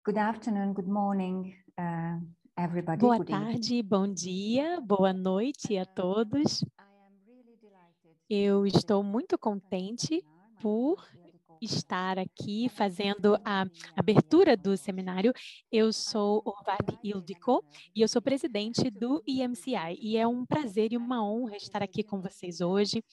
Good afternoon, good morning, everybody. Boa Good evening. tarde, bom dia, boa noite a todos. Eu estou muito contente por estar aqui fazendo a abertura do seminário. Eu sou Orvati Ildiko e eu sou presidente do EMCI. E é um prazer e uma honra estar aqui com vocês hoje.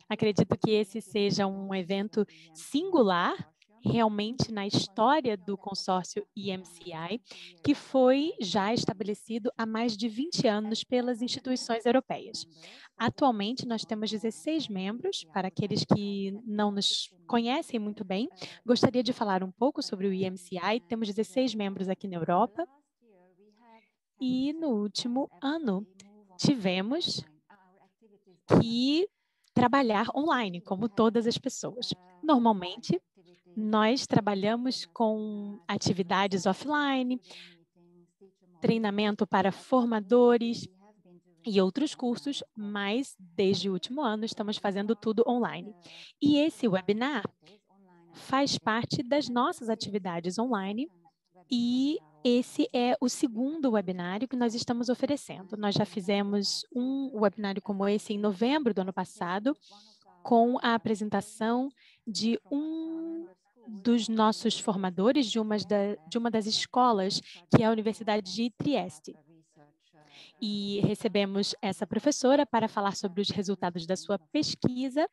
Acredito que esse seja um evento singular, realmente na história do consórcio EMCI, que foi já estabelecido há mais de 20 anos pelas instituições europeias. Atualmente, nós temos 16 membros. Para aqueles que não nos conhecem muito bem, gostaria de falar um pouco sobre o EMCI. Temos 16 membros aqui na Europa. E no último ano, tivemos que trabalhar online, como todas as pessoas. Normalmente, nós trabalhamos com atividades offline, treinamento para formadores e outros cursos, mas desde o último ano estamos fazendo tudo online. E esse webinar faz parte das nossas atividades online e esse é o segundo webinário que nós estamos oferecendo. Nós já fizemos um webinário como esse em novembro do ano passado, com a apresentação de um dos nossos formadores de uma das escolas, que é a Universidade de Trieste. E recebemos essa professora para falar sobre os resultados da sua pesquisa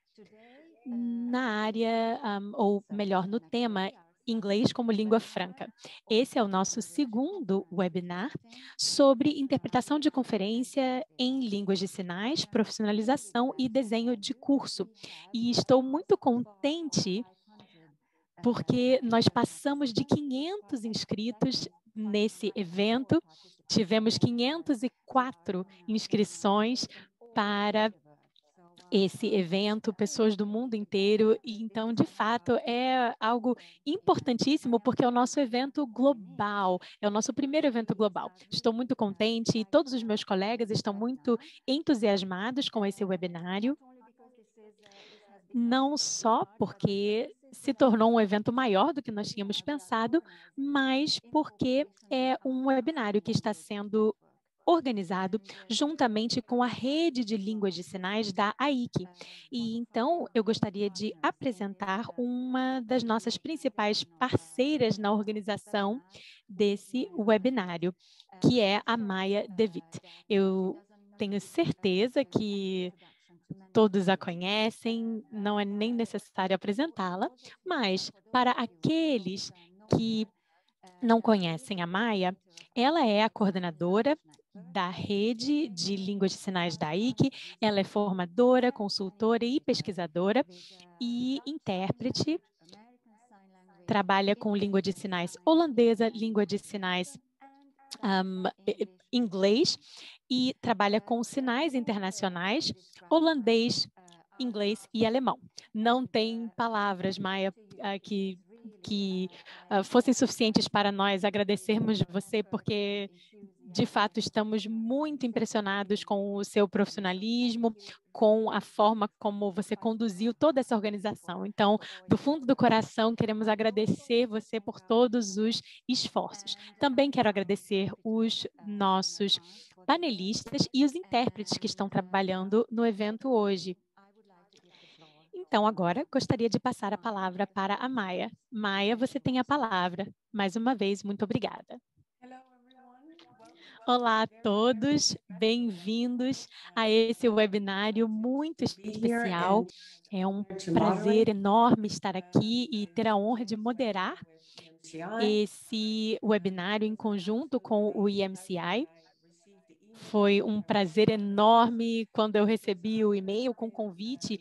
na área, ou melhor, no tema Inglês como língua franca. Esse é o nosso segundo webinar sobre interpretação de conferência em línguas de sinais, profissionalização e desenho de curso. E estou muito contente porque nós passamos de 500 inscritos nesse evento, tivemos 504 inscrições para esse evento, pessoas do mundo inteiro, e então, de fato, é algo importantíssimo, porque é o nosso evento global, é o nosso primeiro evento global. Estou muito contente e todos os meus colegas estão muito entusiasmados com esse webinário, não só porque se tornou um evento maior do que nós tínhamos pensado, mas porque é um webinário que está sendo organizado juntamente com a rede de línguas de sinais da AIC. E então eu gostaria de apresentar uma das nossas principais parceiras na organização desse webinário, que é a Maya DeWitt. Eu tenho certeza que todos a conhecem, não é nem necessário apresentá-la, mas para aqueles que não conhecem a Maya, ela é a coordenadora da rede de línguas de sinais da AIC, ela é formadora, consultora e pesquisadora e intérprete, trabalha com língua de sinais holandesa, língua de sinais inglês e trabalha com sinais internacionais, holandês, inglês e alemão. Não tem palavras, Maia, que fossem suficientes para nós agradecermos você, porque, de fato, estamos muito impressionados com o seu profissionalismo, com a forma como você conduziu toda essa organização. Então, do fundo do coração, queremos agradecer você por todos os esforços. Também quero agradecer os nossos panelistas e os intérpretes que estão trabalhando no evento hoje. Então, agora, gostaria de passar a palavra para a Maya. Maya, você tem a palavra. Mais uma vez, muito obrigada. Olá a todos, bem-vindos a esse webinário muito especial. É um prazer enorme estar aqui e ter a honra de moderar esse webinário em conjunto com o EMCI. Foi um prazer enorme quando eu recebi o e-mail com o convite,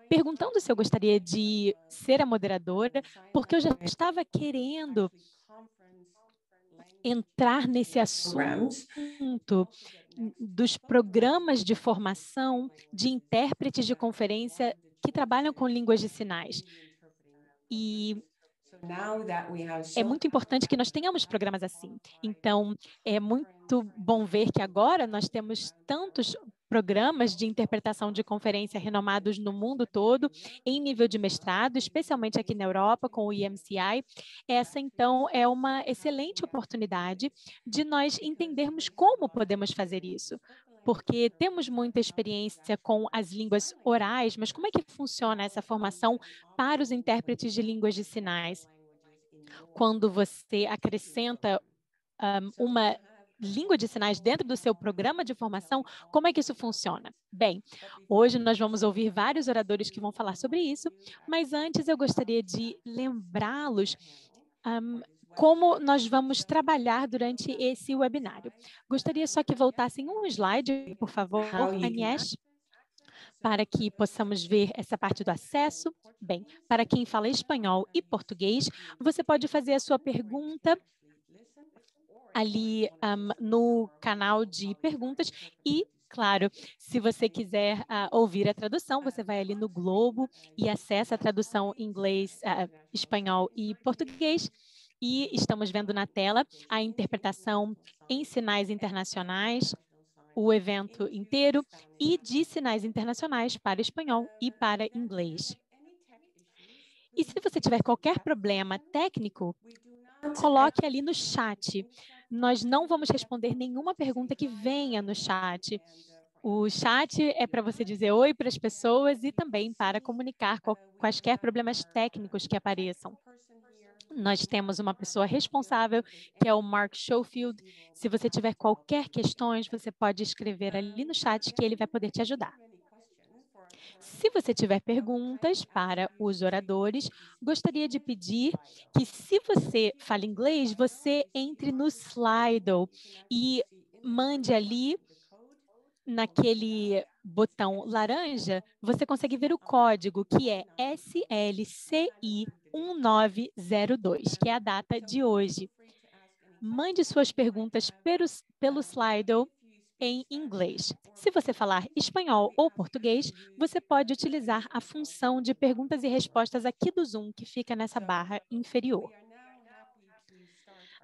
perguntando se eu gostaria de ser a moderadora, porque eu já estava querendo entrar nesse assunto dos programas de formação de intérpretes de conferência que trabalham com línguas de sinais. E é muito importante que nós tenhamos programas assim. Então, é muito bom ver que agora nós temos tantos programas de interpretação de conferência renomados no mundo todo, em nível de mestrado, especialmente aqui na Europa, com o EMCI. Essa, então, é uma excelente oportunidade de nós entendermos como podemos fazer isso, porque temos muita experiência com as línguas orais, mas como é que funciona essa formação para os intérpretes de línguas de sinais? Quando você acrescenta uma língua de sinais dentro do seu programa de formação, como é que isso funciona? Bem, hoje nós vamos ouvir vários oradores que vão falar sobre isso, mas antes eu gostaria de lembrá-los como nós vamos trabalhar durante esse webinário. Gostaria só que voltassem um slide, por favor, Agnes, para que possamos ver essa parte do acesso. Bem, para quem fala espanhol e português, você pode fazer a sua pergunta ali no canal de perguntas e, claro, se você quiser ouvir a tradução, você vai ali no Globo e acessa a tradução em inglês, espanhol e português. E estamos vendo na tela a interpretação em sinais internacionais, o evento inteiro, e de sinais internacionais para espanhol e para inglês. E se você tiver qualquer problema técnico, coloque ali no chat. Nós não vamos responder nenhuma pergunta que venha no chat. O chat é para você dizer oi para as pessoas e também para comunicar quaisquer problemas técnicos que apareçam. Nós temos uma pessoa responsável, que é o Mark Schofield. Se você tiver qualquer questões, você pode escrever ali no chat que ele vai poder te ajudar. Se você tiver perguntas para os oradores, gostaria de pedir que, se você fala inglês, você entre no Slido e mande ali naquele botão laranja, você consegue ver o código, que é SLCI1902, que é a data de hoje. Mande suas perguntas pelo Slido em inglês. Se você falar espanhol ou português, você pode utilizar a função de perguntas e respostas aqui do Zoom, que fica nessa barra inferior.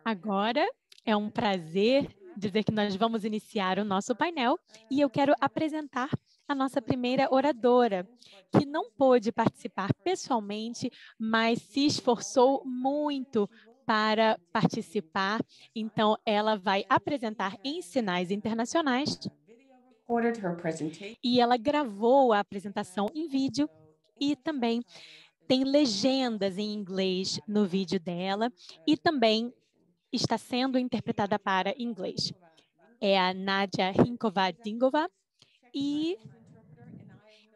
Agora, é um prazer dizer que nós vamos iniciar o nosso painel e eu quero apresentar a nossa primeira oradora, que não pôde participar pessoalmente, mas se esforçou muito para participar. Então, ela vai apresentar em sinais internacionais e ela gravou a apresentação em vídeo e também tem legendas em inglês no vídeo dela e também está sendo interpretada para inglês. É a Nadia Hinkova-Dingova e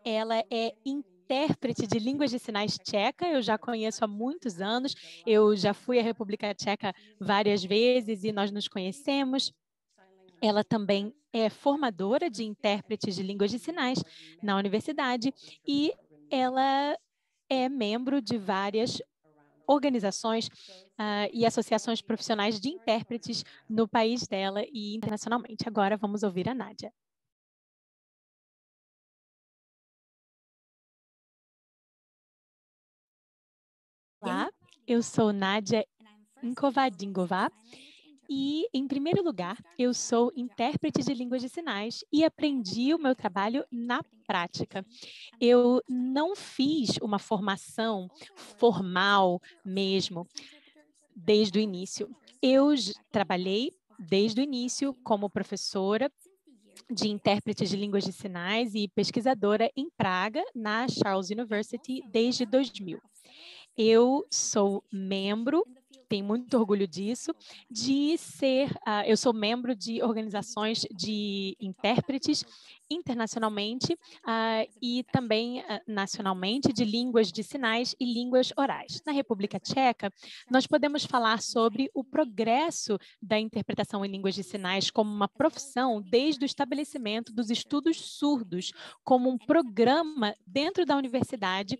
ela é intérprete de línguas de sinais tcheca. Eu já conheço há muitos anos, eu já fui à República Tcheca várias vezes e nós nos conhecemos. Ela também é formadora de intérpretes de línguas de sinais na universidade e ela é membro de várias organizações e associações profissionais de intérpretes no país dela e internacionalmente. Agora vamos ouvir a Nádia. Olá, eu sou Nadia Hinkova-Dingova e, em primeiro lugar, eu sou intérprete de línguas de sinais e aprendi o meu trabalho na prática. Eu não fiz uma formação formal mesmo desde o início. Eu trabalhei desde o início como professora de intérprete de línguas de sinais e pesquisadora em Praga, na Charles University, desde 2000. Eu sou membro, tenho muito orgulho disso, de ser, eu sou membro de organizações de intérpretes internacionalmente e também nacionalmente de línguas de sinais e línguas orais. Na República Tcheca, nós podemos falar sobre o progresso da interpretação em línguas de sinais como uma profissão desde o estabelecimento dos estudos surdos como um programa dentro da universidade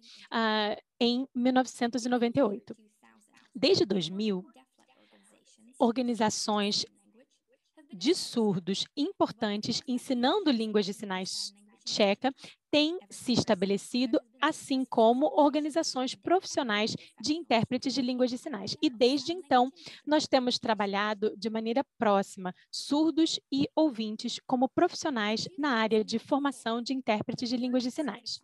em 1998. Desde 2000, organizações de surdos importantes ensinando línguas de sinais Tcheca tem se estabelecido, assim como organizações profissionais de intérpretes de línguas de sinais. E desde então, nós temos trabalhado de maneira próxima surdos e ouvintes como profissionais na área de formação de intérpretes de línguas de sinais.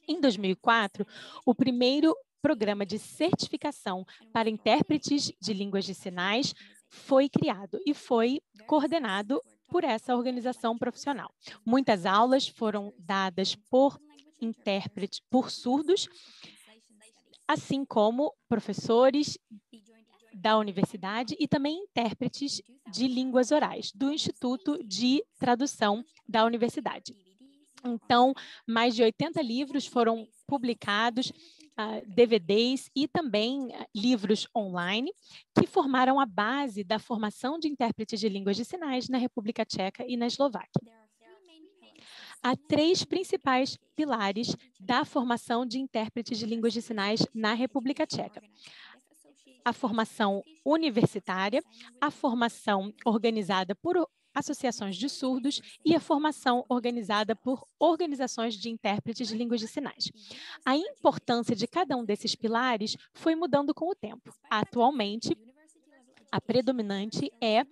Em 2004, o primeiro programa de certificação para intérpretes de línguas de sinais foi criado e foi coordenado por essa organização profissional. Muitas aulas foram dadas por intérpretes, por surdos, assim como professores da universidade e também intérpretes de línguas orais do Instituto de Tradução da universidade. Então, mais de 80 livros foram publicados, DVDs e também livros online, que formaram a base da formação de intérpretes de línguas de sinais na República Tcheca e na Eslováquia. Há 3 principais pilares da formação de intérpretes de línguas de sinais na República Tcheca: a formação universitária, a formação organizada por associações de surdos e a formação organizada por organizações de intérpretes de línguas de sinais. A importância de cada um desses pilares foi mudando com o tempo. Atualmente, a predominante é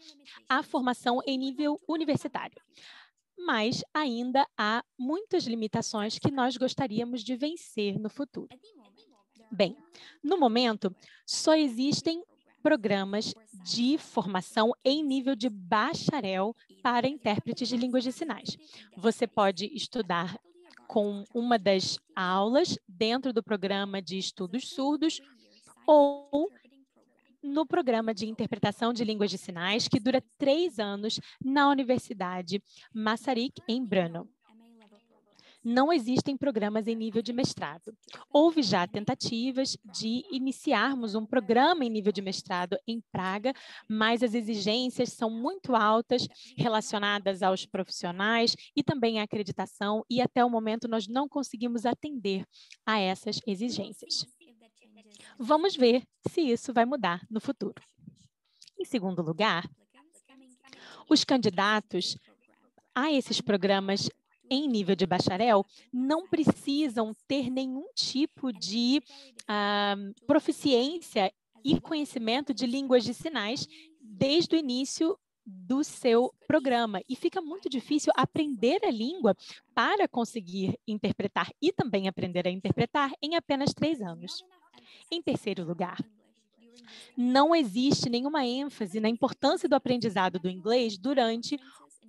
a formação em nível universitário, mas ainda há muitas limitações que nós gostaríamos de vencer no futuro. Bem, no momento, só existem programas de formação em nível de bacharel para intérpretes de línguas de sinais. Você pode estudar com uma das aulas dentro do programa de estudos surdos ou no programa de interpretação de línguas de sinais, que dura 3 anos na Universidade Masaryk, em Brno. Não existem programas em nível de mestrado. Houve já tentativas de iniciarmos um programa em nível de mestrado em Praga, mas as exigências são muito altas relacionadas aos profissionais e também à acreditação, e até o momento nós não conseguimos atender a essas exigências. Vamos ver se isso vai mudar no futuro. Em segundo lugar, os candidatos a esses programas em nível de bacharel não precisam ter nenhum tipo de proficiência e conhecimento de línguas de sinais desde o início do seu programa. E fica muito difícil aprender a língua para conseguir interpretar e também aprender a interpretar em apenas 3 anos. Em terceiro lugar, não existe nenhuma ênfase na importância do aprendizado do inglês durante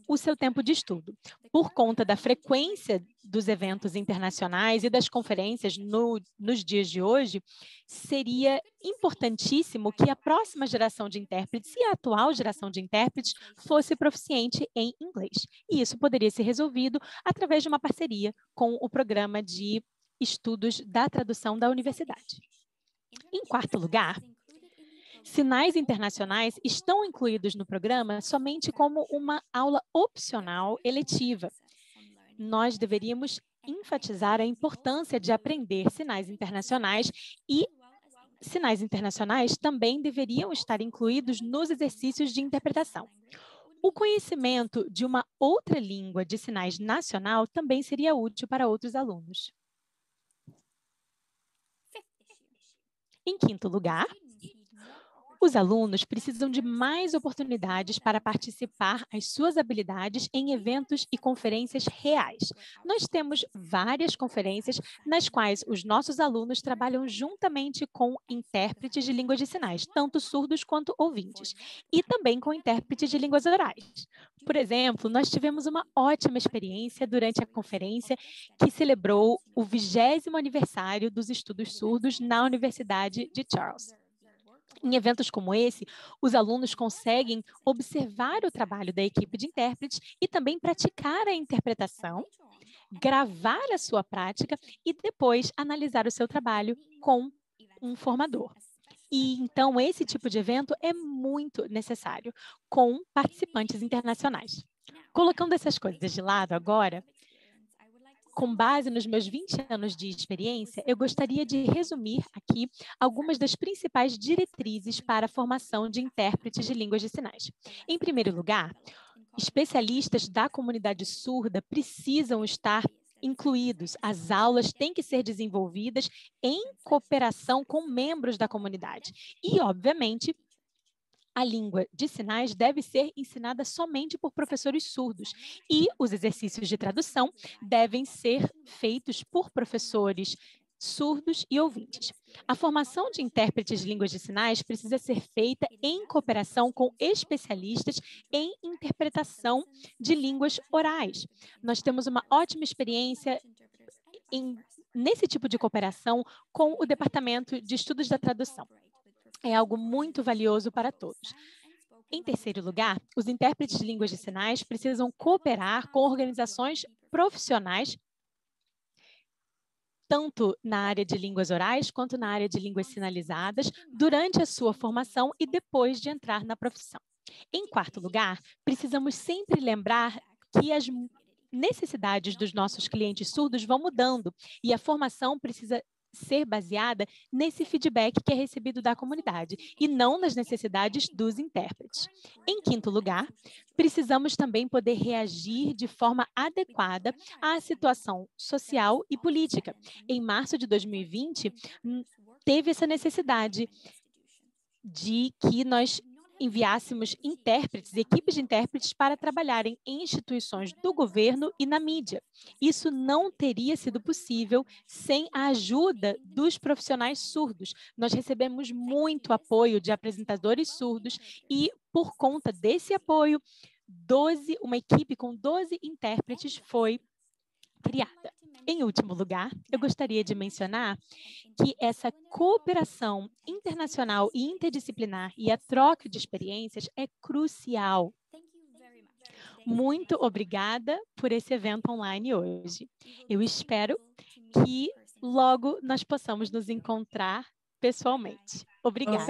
o seu tempo de estudo. Por conta da frequência dos eventos internacionais e das conferências nos dias de hoje, seria importantíssimo que a próxima geração de intérpretes e a atual geração de intérpretes fosse proficiente em inglês. E isso poderia ser resolvido através de uma parceria com o programa de estudos da tradução da universidade. Em quarto lugar, sinais internacionais estão incluídos no programa somente como uma aula opcional eletiva. Nós deveríamos enfatizar a importância de aprender sinais internacionais e sinais internacionais também deveriam estar incluídos nos exercícios de interpretação. O conhecimento de uma outra língua de sinais nacional também seria útil para outros alunos. Em quinto lugar, os alunos precisam de mais oportunidades para participar as suas habilidades em eventos e conferências reais. Nós temos várias conferências nas quais os nossos alunos trabalham juntamente com intérpretes de línguas de sinais, tanto surdos quanto ouvintes, e também com intérpretes de línguas orais. Por exemplo, nós tivemos uma ótima experiência durante a conferência que celebrou o 20º aniversário dos estudos surdos na Universidade de Charles. Em eventos como esse, os alunos conseguem observar o trabalho da equipe de intérpretes e também praticar a interpretação, gravar a sua prática e depois analisar o seu trabalho com um formador. E então esse tipo de evento é muito necessário com participantes internacionais. Colocando essas coisas de lado agora, com base nos meus 20 anos de experiência, eu gostaria de resumir aqui algumas das principais diretrizes para a formação de intérpretes de línguas de sinais. Em primeiro lugar, especialistas da comunidade surda precisam estar incluídos. As aulas têm que ser desenvolvidas em cooperação com membros da comunidade. E, obviamente, a língua de sinais deve ser ensinada somente por professores surdos e os exercícios de tradução devem ser feitos por professores surdos e ouvintes. A formação de intérpretes de línguas de sinais precisa ser feita em cooperação com especialistas em interpretação de línguas orais. Nós temos uma ótima experiência nesse tipo de cooperação com o Departamento de Estudos da Tradução. É algo muito valioso para todos. Em terceiro lugar, os intérpretes de línguas de sinais precisam cooperar com organizações profissionais, tanto na área de línguas orais quanto na área de línguas sinalizadas, durante a sua formação e depois de entrar na profissão. Em quarto lugar, precisamos sempre lembrar que as necessidades dos nossos clientes surdos vão mudando e a formação precisa ser baseada nesse feedback que é recebido da comunidade e não nas necessidades dos intérpretes. Em quinto lugar, precisamos também poder reagir de forma adequada à situação social e política. Em março de 2020, teve essa necessidade de que nós enviássemos intérpretes, equipes de intérpretes para trabalharem em instituições do governo e na mídia. Isso não teria sido possível sem a ajuda dos profissionais surdos. Nós recebemos muito apoio de apresentadores surdos e, por conta desse apoio, uma equipe com 12 intérpretes foi criada. Em último lugar, eu gostaria de mencionar que essa cooperação internacional e interdisciplinar e a troca de experiências é crucial. Muito obrigada por esse evento online hoje. Eu espero que logo nós possamos nos encontrar pessoalmente. Obrigada.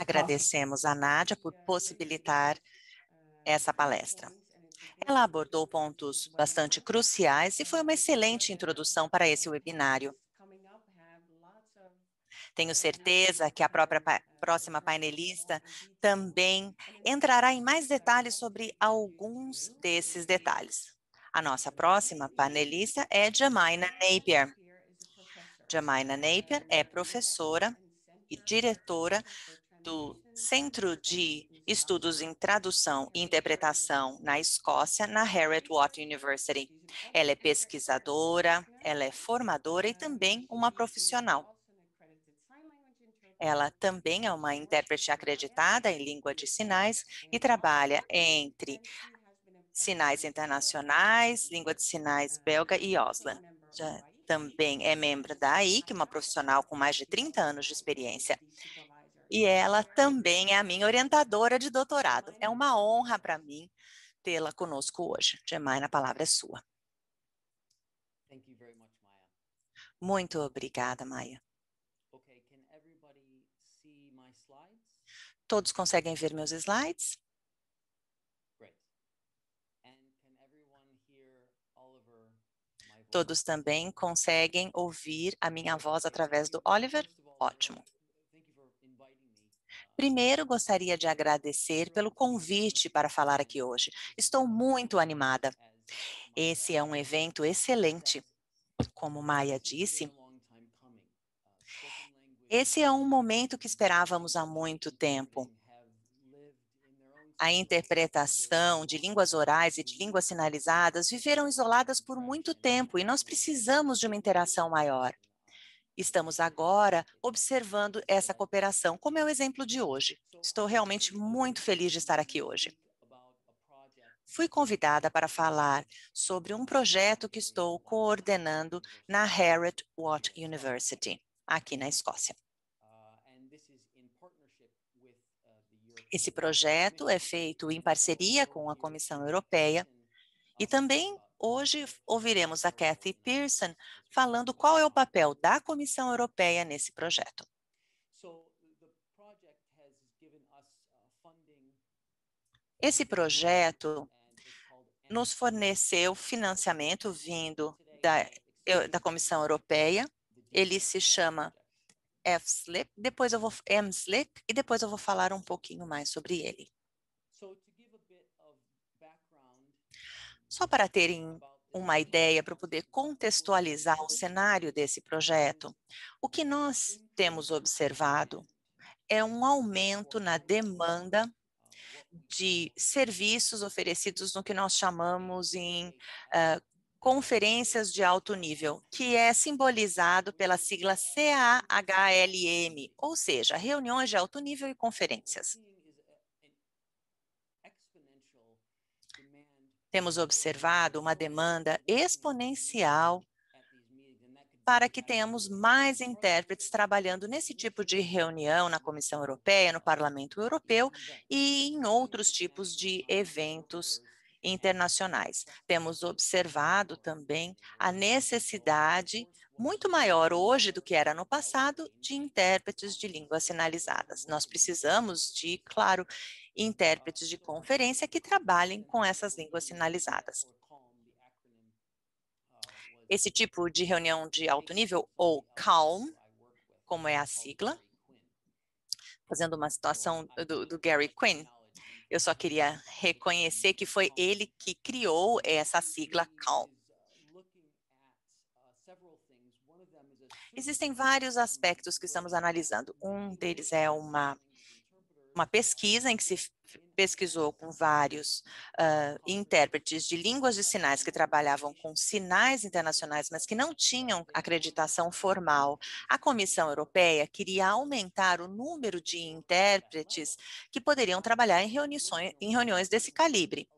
Agradecemos a Nádia por possibilitar essa palestra. Ela abordou pontos bastante cruciais e foi uma excelente introdução para esse webinário. Tenho certeza que a próxima painelista também entrará em mais detalhes sobre alguns desses detalhes. A nossa próxima panelista é Jemina Napier. Jemina Napier é professora e diretora do Centro de Estudos em Tradução e Interpretação na Escócia, na Heriot-Watt University. Ela é pesquisadora, ela é formadora e também uma profissional. Ela também é uma intérprete acreditada em língua de sinais e trabalha entre sinais internacionais, língua de sinais belga e Oslo. Também é membro da AIC, uma profissional com mais de 30 anos de experiência. E ela também é a minha orientadora de doutorado. É uma honra para mim tê-la conosco hoje. Jemina, a palavra é sua. Muito obrigada, Maia. Todos conseguem ver meus slides? Todos também conseguem ouvir a minha voz através do Oliver? Ótimo. Primeiro, gostaria de agradecer pelo convite para falar aqui hoje. Estou muito animada. Esse é um evento excelente. Como Maia disse, esse é um momento que esperávamos há muito tempo. A interpretação de línguas orais e de línguas sinalizadas viveram isoladas por muito tempo e nós precisamos de uma interação maior. Estamos agora observando essa cooperação, como é o exemplo de hoje. Estou realmente muito feliz de estar aqui hoje. Fui convidada para falar sobre um projeto que estou coordenando na Heriot-Watt University, aqui na Escócia. Esse projeto é feito em parceria com a Comissão Europeia e também hoje ouviremos a Kathy Pearson falando qual é o papel da Comissão Europeia nesse projeto. Esse projeto nos forneceu financiamento vindo da Comissão Europeia. Ele se chama MSLIP, e depois eu vou falar um pouquinho mais sobre ele. Só para terem uma ideia, para poder contextualizar o cenário desse projeto, o que nós temos observado é um aumento na demanda de serviços oferecidos no que nós chamamos em conferências de alto nível, que é simbolizado pela sigla CAHLM, ou seja, reuniões de alto nível e conferências. Temos observado uma demanda exponencial para que tenhamos mais intérpretes trabalhando nesse tipo de reunião na Comissão Europeia, no Parlamento Europeu e em outros tipos de eventos internacionais. Temos observado também a necessidade muito maior hoje do que era no passado de intérpretes de línguas sinalizadas. Nós precisamos de, claro, intérpretes de conferência que trabalhem com essas línguas sinalizadas. Esse tipo de reunião de alto nível, ou CALM, como é a sigla, fazendo uma situação do Gary Quinn, eu só queria reconhecer que foi ele que criou essa sigla CALM. Existem vários aspectos que estamos analisando. Um deles é uma pesquisa em que se pesquisou com vários intérpretes de línguas de sinais que trabalhavam com sinais internacionais, mas que não tinham acreditação formal. A Comissão Europeia queria aumentar o número de intérpretes que poderiam trabalhar em reuniões desse calibre.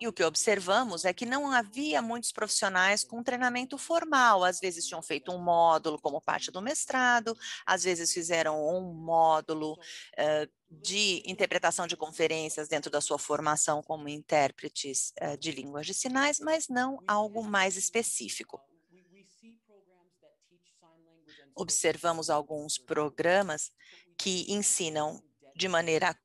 E o que observamos é que não havia muitos profissionais com treinamento formal. Às vezes tinham feito um módulo como parte do mestrado, às vezes fizeram um módulo de interpretação de conferências dentro da sua formação como intérpretes de línguas de sinais, mas não algo mais específico. Observamos alguns programas que ensinam de maneira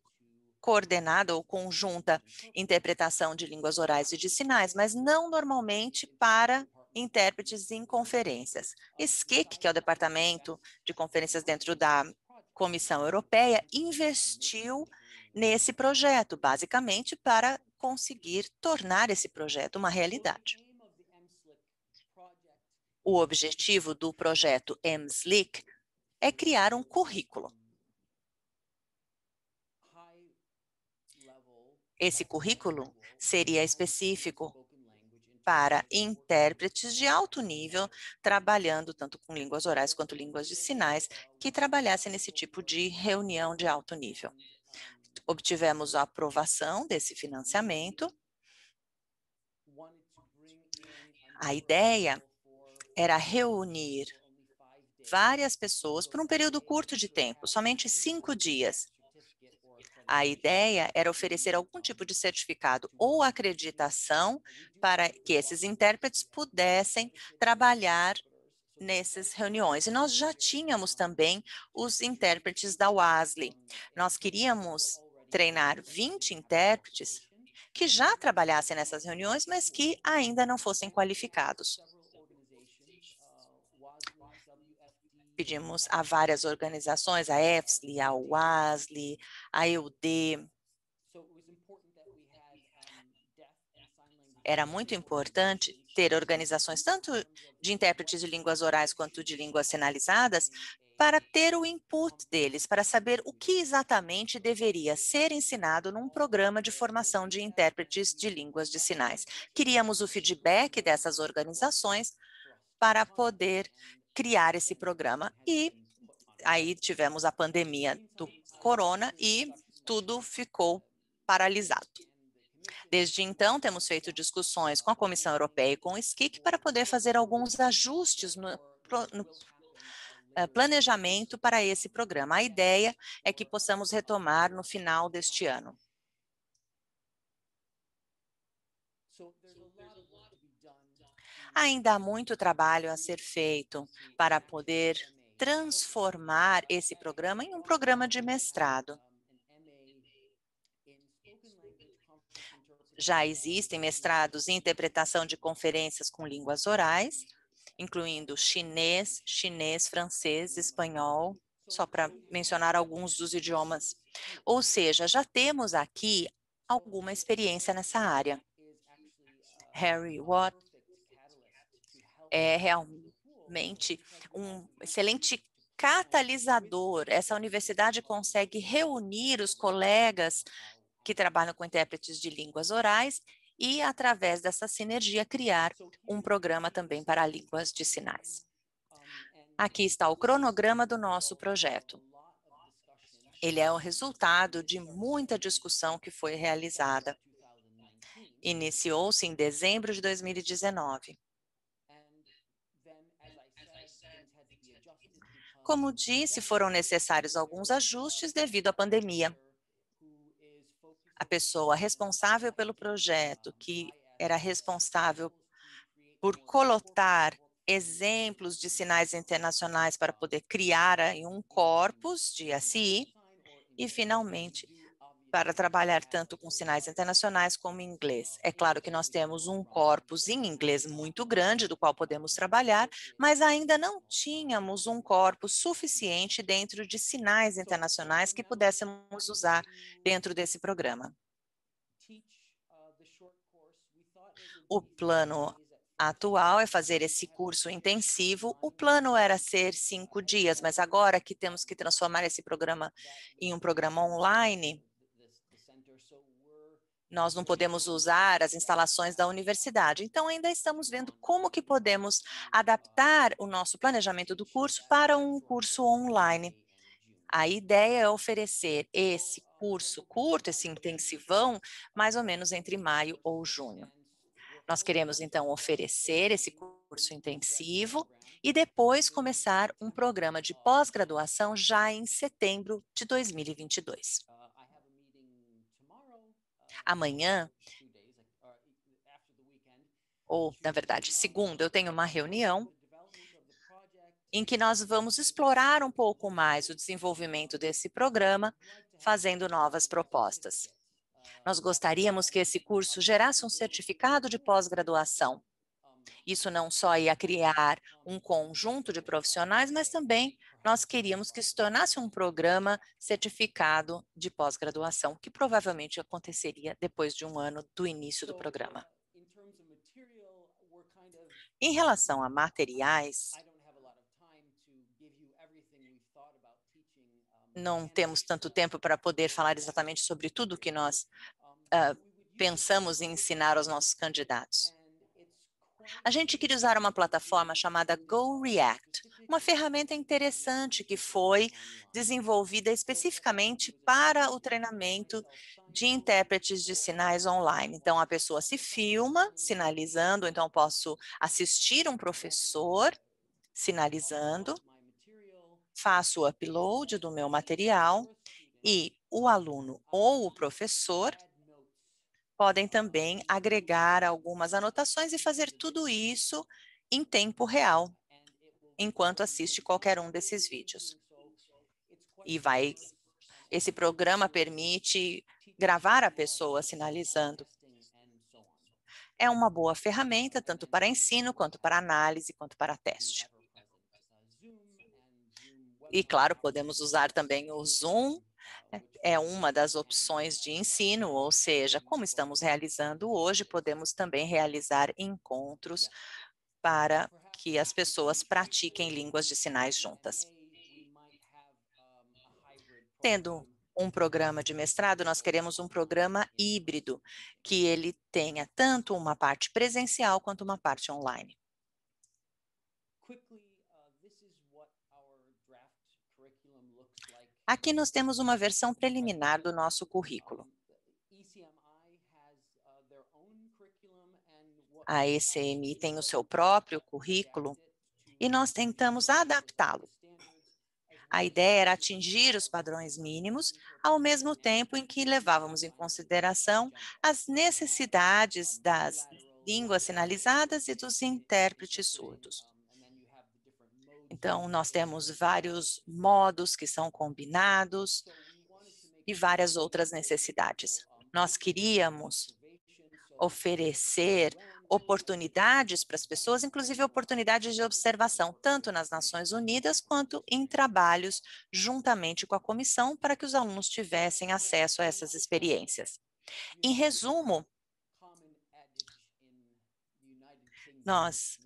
coordenada ou conjunta interpretação de línguas orais e de sinais, mas não normalmente para intérpretes em conferências. SCIC, que é o Departamento de Conferências dentro da Comissão Europeia, investiu nesse projeto, basicamente para conseguir tornar esse projeto uma realidade. O objetivo do projeto MSLIC é criar um currículo. Esse currículo seria específico para intérpretes de alto nível, trabalhando tanto com línguas orais quanto línguas de sinais, que trabalhassem nesse tipo de reunião de alto nível. Obtivemos a aprovação desse financiamento. A ideia era reunir várias pessoas por um período curto de tempo, somente 5 dias. A ideia era oferecer algum tipo de certificado ou acreditação para que esses intérpretes pudessem trabalhar nessas reuniões. E nós já tínhamos também os intérpretes da WASL. Nós queríamos treinar 20 intérpretes que já trabalhassem nessas reuniões, mas que ainda não fossem qualificados. Pedimos a várias organizações, a EFSLI, a WASL, a EUD. Era muito importante ter organizações tanto de intérpretes de línguas orais quanto de línguas sinalizadas para ter o input deles, para saber o que exatamente deveria ser ensinado num programa de formação de intérpretes de línguas de sinais. Queríamos o feedback dessas organizações para poder criar esse programa. E aí tivemos a pandemia do corona e tudo ficou paralisado. Desde então, temos feito discussões com a Comissão Europeia e com o SCIC para poder fazer alguns ajustes no planejamento para esse programa. A ideia é que possamos retomar no final deste ano. Ainda há muito trabalho a ser feito para poder transformar esse programa em um programa de mestrado. Já existem mestrados em interpretação de conferências com línguas orais, incluindo chinês, francês, espanhol, só para mencionar alguns dos idiomas. Ou seja, já temos aqui alguma experiência nessa área. Harry Watt é realmente um excelente catalisador. Essa universidade consegue reunir os colegas que trabalham com intérpretes de línguas orais e, através dessa sinergia, criar um programa também para línguas de sinais. Aqui está o cronograma do nosso projeto. Ele é o resultado de muita discussão que foi realizada. Iniciou-se em dezembro de 2019. Como disse, foram necessários alguns ajustes devido à pandemia. A pessoa responsável pelo projeto, que era responsável por coletar exemplos de sinais internacionais para poder criar aí um corpus de SI, e, finalmente, para trabalhar tanto com sinais internacionais como em inglês. É claro que nós temos um corpus em inglês muito grande, do qual podemos trabalhar, mas ainda não tínhamos um corpus suficiente dentro de sinais internacionais que pudéssemos usar dentro desse programa. O plano atual é fazer esse curso intensivo. O plano era ser 5 dias, mas agora que temos que transformar esse programa em um programa online, nós não podemos usar as instalações da universidade. Então, ainda estamos vendo como que podemos adaptar o nosso planejamento do curso para um curso online. A ideia é oferecer esse curso curto, esse intensivão, mais ou menos entre maio ou junho. Nós queremos, então, oferecer esse curso intensivo e depois começar um programa de pós-graduação já em setembro de 2022. Amanhã, ou, na verdade, segunda, eu tenho uma reunião em que nós vamos explorar um pouco mais o desenvolvimento desse programa, fazendo novas propostas. Nós gostaríamos que esse curso gerasse um certificado de pós-graduação. Isso não só ia criar um conjunto de profissionais, mas também nós queríamos que se tornasse um programa certificado de pós-graduação, que provavelmente aconteceria depois de um ano do início do programa. Em relação a materiais, não temos tanto tempo para poder falar exatamente sobre tudo que nós pensamos em ensinar aos nossos candidatos. A gente queria usar uma plataforma chamada GoReact, uma ferramenta interessante que foi desenvolvida especificamente para o treinamento de intérpretes de sinais online. Então, a pessoa se filma sinalizando, então posso assistir um professor sinalizando, faço o upload do meu material e o aluno ou o professor podem também agregar algumas anotações e fazer tudo isso em tempo real, enquanto assiste qualquer um desses vídeos. E esse programa permite gravar a pessoa sinalizando. É uma boa ferramenta, tanto para ensino, quanto para análise, quanto para teste. E, claro, podemos usar também o Zoom, é uma das opções de ensino, ou seja, como estamos realizando hoje, podemos também realizar encontros para que as pessoas pratiquem línguas de sinais juntas. Tendo um programa de mestrado, nós queremos um programa híbrido, que ele tenha tanto uma parte presencial quanto uma parte online. Aqui nós temos uma versão preliminar do nosso currículo. A ECMI tem o seu próprio currículo e nós tentamos adaptá-lo. A ideia era atingir os padrões mínimos, ao mesmo tempo em que levávamos em consideração as necessidades das línguas sinalizadas e dos intérpretes surdos. Então, nós temos vários modos que são combinados e várias outras necessidades. Nós queríamos oferecer oportunidades para as pessoas, inclusive oportunidades de observação, tanto nas Nações Unidas quanto em trabalhos juntamente com a comissão, para que os alunos tivessem acesso a essas experiências. Em resumo, nós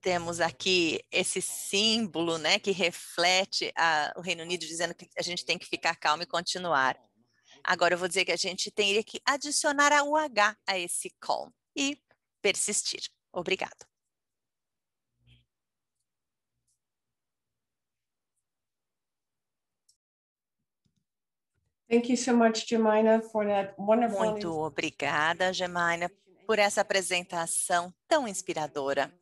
temos aqui esse símbolo, né, que reflete o Reino Unido dizendo que a gente tem que ficar calmo e continuar. Agora eu vou dizer que a gente teria que adicionar o H a esse calm e persistir. Obrigado. Thank you so much, Jemina, for that wonderful. Muito obrigada, Jemina, por essa apresentação tão inspiradora.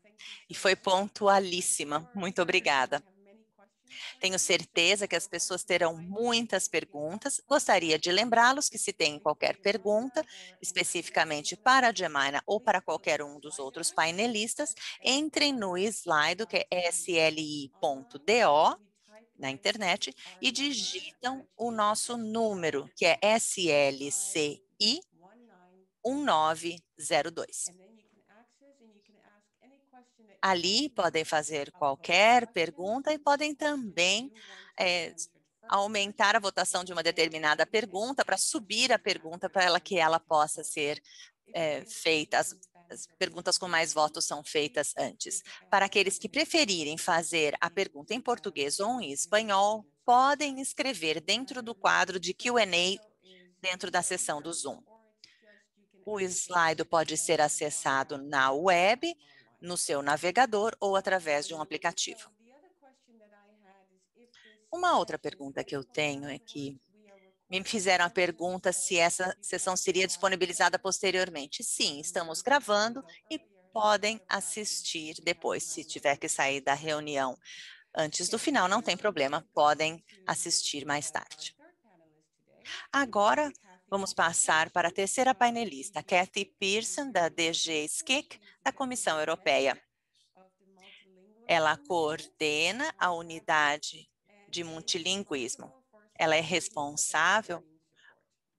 E foi pontualíssima. Muito obrigada. Tenho certeza que as pessoas terão muitas perguntas. Gostaria de lembrá-los que se tem qualquer pergunta, especificamente para a Jemina ou para qualquer um dos outros painelistas, entrem no Slido, que é sli.do, na internet, e digitam o nosso número, que é SLCI 1902. Ali podem fazer qualquer pergunta e podem também aumentar a votação de uma determinada pergunta para subir a pergunta para que ela possa ser feita. As perguntas com mais votos são feitas antes. Para aqueles que preferirem fazer a pergunta em português ou em espanhol, podem escrever dentro do quadro de Q&A dentro da sessão do Zoom. O slide pode ser acessado na web, no seu navegador ou através de um aplicativo. Uma outra pergunta que eu tenho é que me fizeram a pergunta se essa sessão seria disponibilizada posteriormente. Sim, estamos gravando e podem assistir depois. Se tiver que sair da reunião antes do final, não tem problema, podem assistir mais tarde. Agora, vamos passar para a terceira painelista, Kathy Pearson, da DG SCIC, da Comissão Europeia. Ela coordena a unidade de multilinguismo. Ela é responsável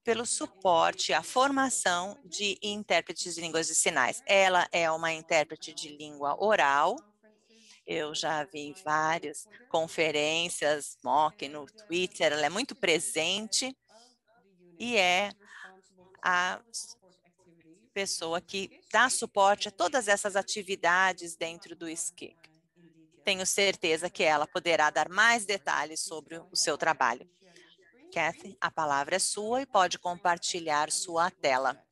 pelo suporte à formação de intérpretes de línguas de sinais. Ela é uma intérprete de língua oral. Eu já vi várias conferências, mock no Twitter, ela é muito presente e é a pessoa que dá suporte a todas essas atividades dentro do SCIC. Tenho certeza que ela poderá dar mais detalhes sobre o seu trabalho. Kathy, a palavra é sua e pode compartilhar sua tela.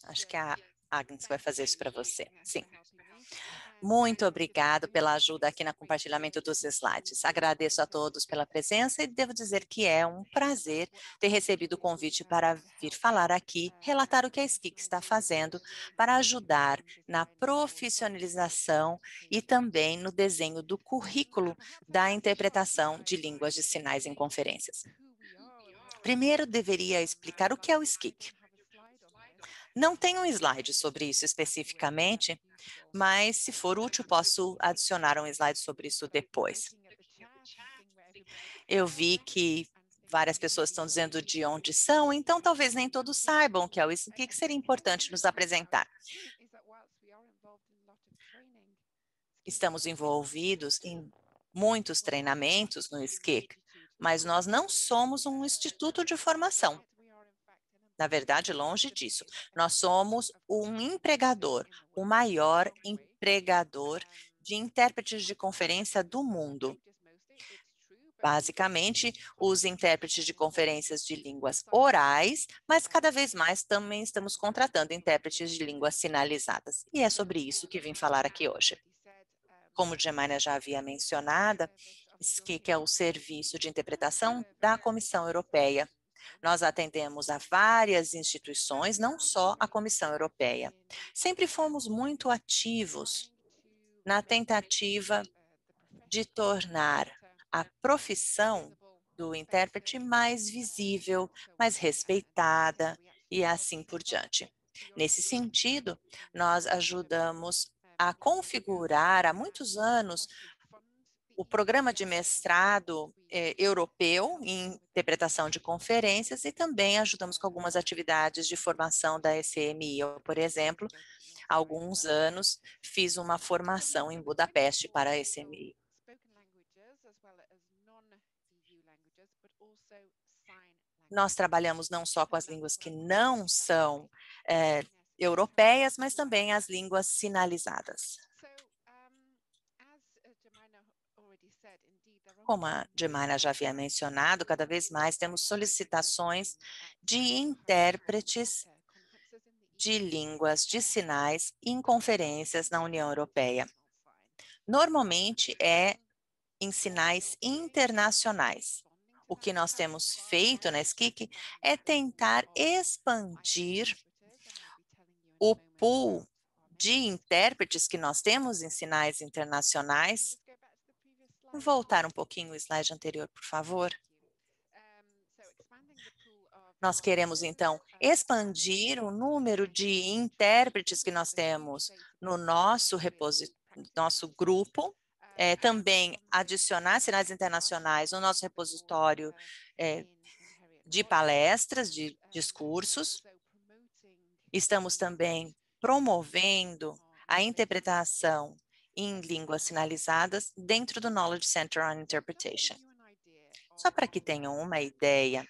Acho que a Agnes vai fazer isso para você. Sim. Muito obrigado pela ajuda aqui no compartilhamento dos slides. Agradeço a todos pela presença e devo dizer que é um prazer ter recebido o convite para vir falar aqui, relatar o que a SCIC está fazendo para ajudar na profissionalização e também no desenho do currículo da interpretação de línguas de sinais em conferências. Primeiro, deveria explicar o que é o SCIC. Não tem um slide sobre isso especificamente, mas se for útil, posso adicionar um slide sobre isso depois. Eu vi que várias pessoas estão dizendo de onde são, então talvez nem todos saibam o que é o SCIC, que seria importante nos apresentar. Estamos envolvidos em muitos treinamentos no SCIC, mas nós não somos um instituto de formação. Na verdade, longe disso. Nós somos um empregador, o maior empregador de intérpretes de conferência do mundo. Basicamente, os intérpretes de conferências de línguas orais, mas cada vez mais também estamos contratando intérpretes de línguas sinalizadas. E é sobre isso que vim falar aqui hoje. Como Jemina já havia mencionado, SCIC é o serviço de interpretação da Comissão Europeia. Nós atendemos a várias instituições, não só a Comissão Europeia. Sempre fomos muito ativos na tentativa de tornar a profissão do intérprete mais visível, mais respeitada e assim por diante. Nesse sentido, nós ajudamos a configurar há muitos anos o programa de mestrado europeu em interpretação de conferências e também ajudamos com algumas atividades de formação da SMI. Eu, por exemplo, há alguns anos fiz uma formação em Budapeste para a SMI. Nós trabalhamos não só com as línguas que não são europeias, mas também as línguas sinalizadas. Como a Jemima já havia mencionado, cada vez mais temos solicitações de intérpretes de línguas de sinais em conferências na União Europeia. Normalmente é em sinais internacionais. O que nós temos feito na SCIC é tentar expandir o pool de intérpretes que nós temos em sinais internacionais. Vou voltar um pouquinho o slide anterior, por favor. Nós queremos, então, expandir o número de intérpretes que nós temos no nosso grupo, também adicionar sinais internacionais no nosso repositório de palestras, de discursos. Estamos também promovendo a interpretação em línguas sinalizadas dentro do Knowledge Center on Interpretation. Só para que tenham uma ideia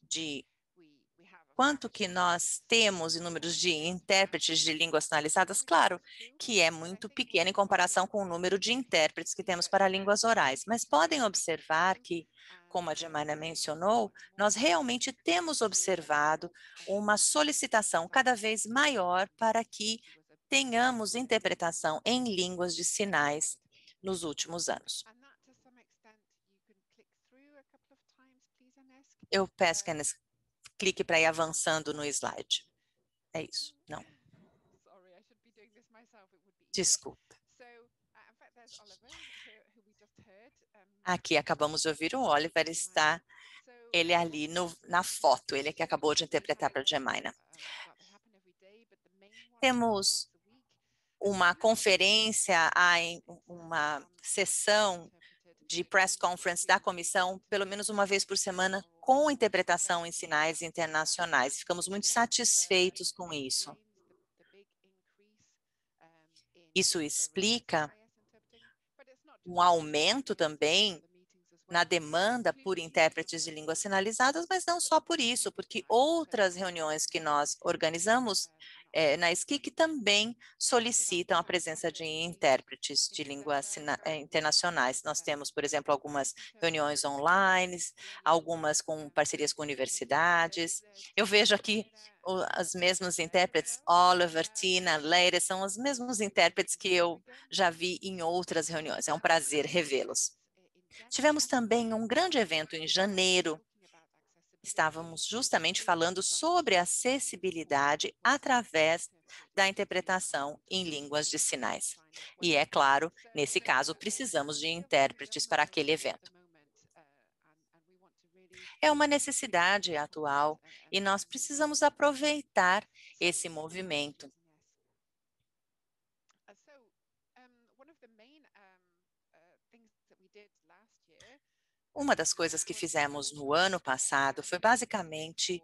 de quanto que nós temos em números de intérpretes de línguas sinalizadas, claro que é muito pequeno em comparação com o número de intérpretes que temos para línguas orais, mas podem observar que, como a Jemima mencionou, nós realmente temos observado uma solicitação cada vez maior para que tenhamos interpretação em línguas de sinais nos últimos anos. Eu peço que clique para ir avançando no slide. É isso, não. Desculpa. Aqui acabamos de ouvir o Oliver, está ele ali na foto, ele que acabou de interpretar para a Jemima. Temos uma conferência, uma sessão de press conference da comissão, pelo menos uma vez por semana, com interpretação em sinais internacionais. Ficamos muito satisfeitos com isso. Isso explica um aumento também na demanda por intérpretes de línguas sinalizadas, mas não só por isso, porque outras reuniões que nós organizamos na SCIC também solicitam a presença de intérpretes de línguas internacionais. Nós temos, por exemplo, algumas reuniões online, algumas com parcerias com universidades. Eu vejo aqui os mesmos intérpretes, Oliver, Tina, Leire, são os mesmos intérpretes que eu já vi em outras reuniões. É um prazer revê-los. Tivemos também um grande evento em janeiro. Estávamos justamente falando sobre acessibilidade através da interpretação em línguas de sinais. E é claro, nesse caso, precisamos de intérpretes para aquele evento. É uma necessidade atual e nós precisamos aproveitar esse movimento. Uma das coisas que fizemos no ano passado foi basicamente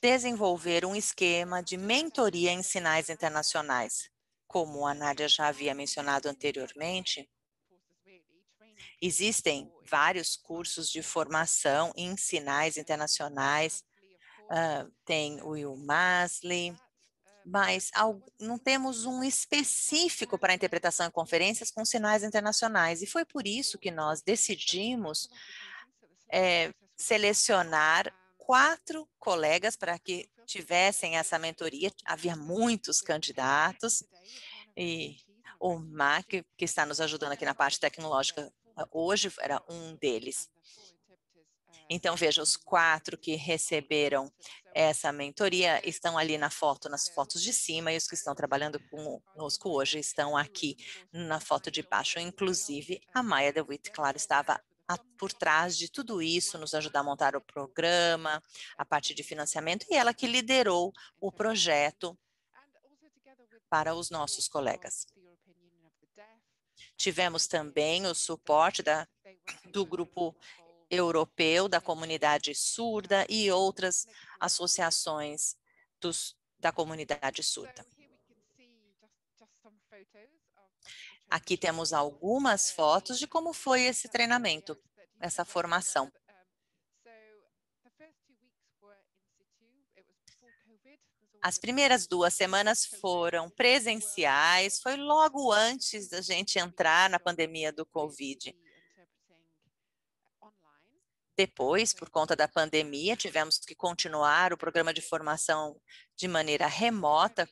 desenvolver um esquema de mentoria em sinais internacionais. Como a Nádia já havia mencionado anteriormente, existem vários cursos de formação em sinais internacionais, tem o Will Masley, mas não temos um específico para interpretação em conferências com sinais internacionais. E foi por isso que nós decidimos selecionar 4 colegas para que tivessem essa mentoria. Havia muitos candidatos e o Mac, que está nos ajudando aqui na parte tecnológica hoje, era um deles. Então, veja, os 4 que receberam essa mentoria estão ali na foto, nas fotos de cima, e os que estão trabalhando conosco hoje estão aqui na foto de baixo. Inclusive, a Maya DeWitt, claro, estava por trás de tudo isso, nos ajudar a montar o programa, a parte de financiamento, e ela que liderou o projeto para os nossos colegas. Tivemos também o suporte do grupo europeu, da comunidade surda e outras associações da comunidade surda. Aqui temos algumas fotos de como foi esse treinamento, essa formação. As primeiras 2 semanas foram presenciais, foi logo antes da gente entrar na pandemia do Covid. Depois, por conta da pandemia, tivemos que continuar o programa de formação de maneira remota.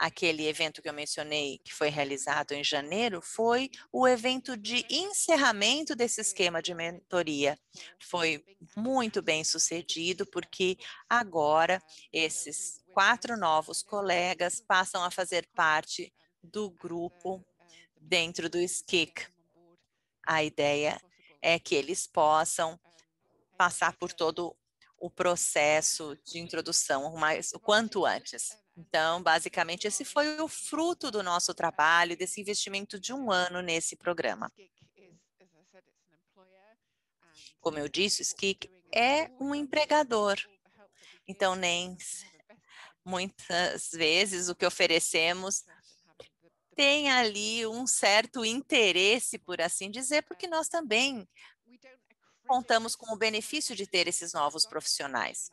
Aquele evento que eu mencionei, que foi realizado em janeiro, foi o evento de encerramento desse esquema de mentoria. Foi muito bem sucedido, porque agora esses 4 novos colegas passam a fazer parte do grupo dentro do SCIC. A ideia é que eles possam passar por todo o processo de introdução o quanto antes. Então, basicamente, esse foi o fruto do nosso trabalho, desse investimento de 1 ano nesse programa. Como eu disse, o SCIC é um empregador. Então, muitas vezes o que oferecemos tem ali um certo interesse, por assim dizer, porque nós também contamos com o benefício de ter esses novos profissionais.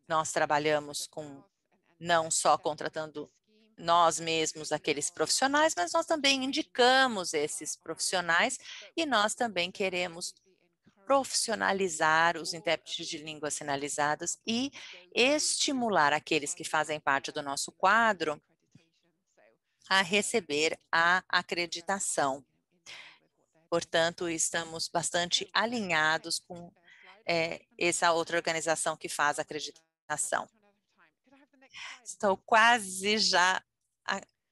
Nós trabalhamos não só contratando nós mesmos aqueles profissionais, mas nós também indicamos esses profissionais e nós também queremos profissionalizar os intérpretes de línguas sinalizadas e estimular aqueles que fazem parte do nosso quadro a receber a acreditação. Portanto, estamos bastante alinhados com essa outra organização que faz a acreditação. Estou quase já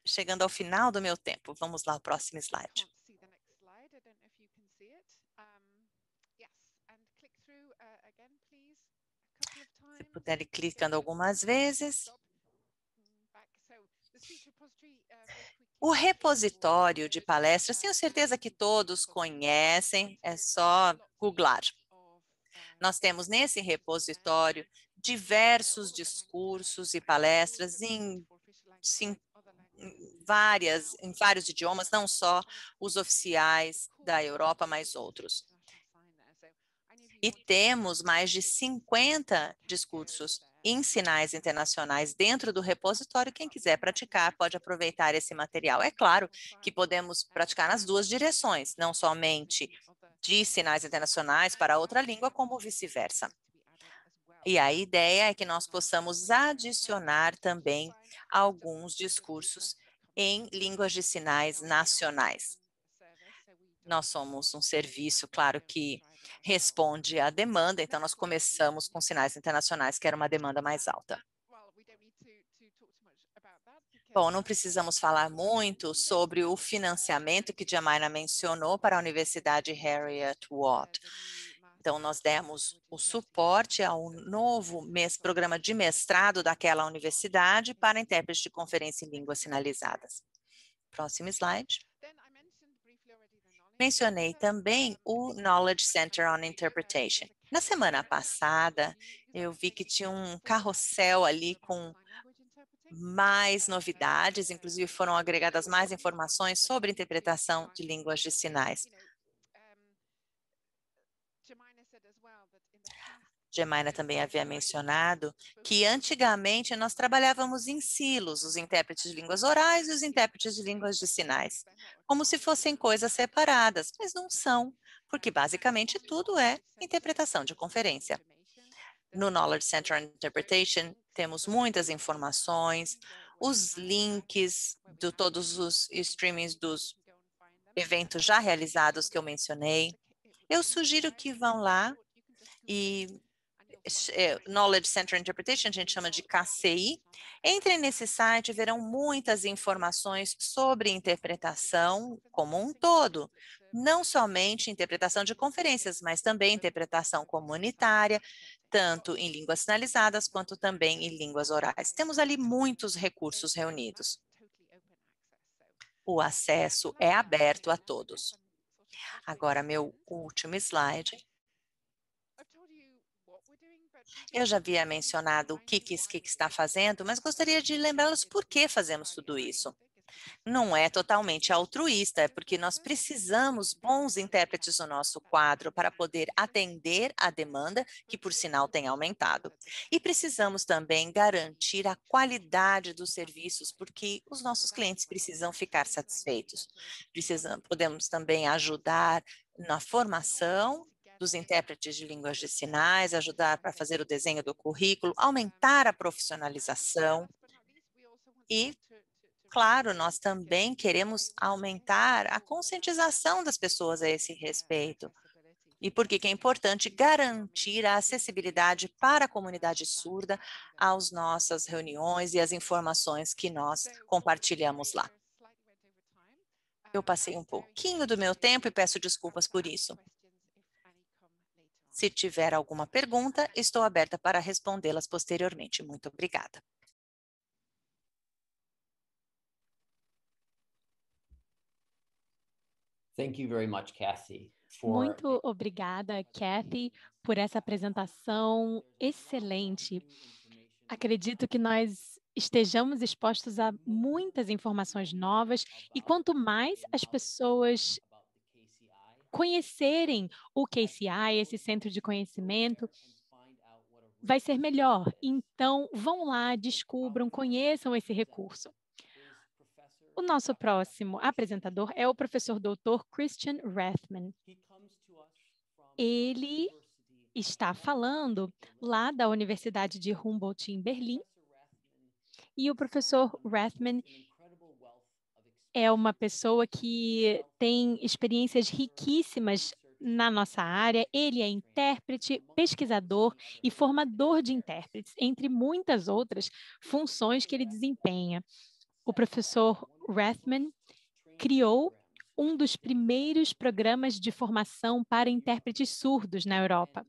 chegando ao final do meu tempo. Vamos lá, o próximo slide. Se puder ir clicando algumas vezes. O repositório de palestras, tenho certeza que todos conhecem, é só googlar. Nós temos nesse repositório diversos discursos e palestras em vários idiomas, não só os oficiais da Europa, mas outros. E temos mais de 50 discursos em sinais internacionais dentro do repositório. Quem quiser praticar pode aproveitar esse material. É claro que podemos praticar nas 2 direções, não somente de sinais internacionais para outra língua, como vice-versa. E a ideia é que nós possamos adicionar também alguns discursos em línguas de sinais nacionais. Nós somos um serviço, claro, que responde à demanda, então nós começamos com sinais internacionais, que era uma demanda mais alta. Bom, não precisamos falar muito sobre o financiamento que Jemina mencionou para a Universidade Heriot-Watt. Então, nós demos o suporte ao novo programa de mestrado daquela universidade para intérpretes de conferência em línguas sinalizadas. Próximo slide. Mencionei também o Knowledge Center on Interpretation. Na semana passada, eu vi que tinha um carrossel ali com mais novidades, inclusive foram agregadas mais informações sobre interpretação de línguas de sinais. Jemina também havia mencionado que antigamente nós trabalhávamos em silos, os intérpretes de línguas orais e os intérpretes de línguas de sinais, como se fossem coisas separadas, mas não são, porque basicamente tudo é interpretação de conferência. No Knowledge Center on Interpretation, temos muitas informações, os links de todos os streamings dos eventos já realizados que eu mencionei. Eu sugiro que vão lá e Knowledge Center Interpretation, a gente chama de KCI. Entrem nesse site e verão muitas informações sobre interpretação como um todo. Não somente interpretação de conferências, mas também interpretação comunitária, tanto em línguas sinalizadas quanto também em línguas orais. Temos ali muitos recursos reunidos. O acesso é aberto a todos. Agora, meu último slide. Eu já havia mencionado o que SCIC está fazendo, mas gostaria de lembrá-los por que fazemos tudo isso. Não é totalmente altruísta, é porque nós precisamos bons intérpretes no nosso quadro para poder atender a demanda, que por sinal tem aumentado. E precisamos também garantir a qualidade dos serviços, porque os nossos clientes precisam ficar satisfeitos. Podemos também ajudar na formação dos intérpretes de línguas de sinais, ajudar para fazer o desenho do currículo, aumentar a profissionalização e claro, nós também queremos aumentar a conscientização das pessoas a esse respeito. E por que é importante garantir a acessibilidade para a comunidade surda às nossas reuniões e às informações que nós compartilhamos lá. Eu passei um pouquinho do meu tempo e peço desculpas por isso. Se tiver alguma pergunta, estou aberta para respondê-las posteriormente. Muito obrigada. Thank you very much, Kathy. Muito obrigada, Kathy, por essa apresentação excelente. Acredito que nós estejamos expostos a muitas informações novas e quanto mais as pessoas conhecerem o KCI, esse centro de conhecimento, vai ser melhor. Então, vão lá, descubram, conheçam esse recurso. O nosso próximo apresentador é o professor doutor Christian Rathmann. Ele está falando lá da Universidade de Humboldt, em Berlim. E o professor Rathmann é uma pessoa que tem experiências riquíssimas na nossa área. Ele é intérprete, pesquisador e formador de intérpretes, entre muitas outras funções que ele desempenha. O professor Rathmann criou um dos primeiros programas de formação para intérpretes surdos na Europa.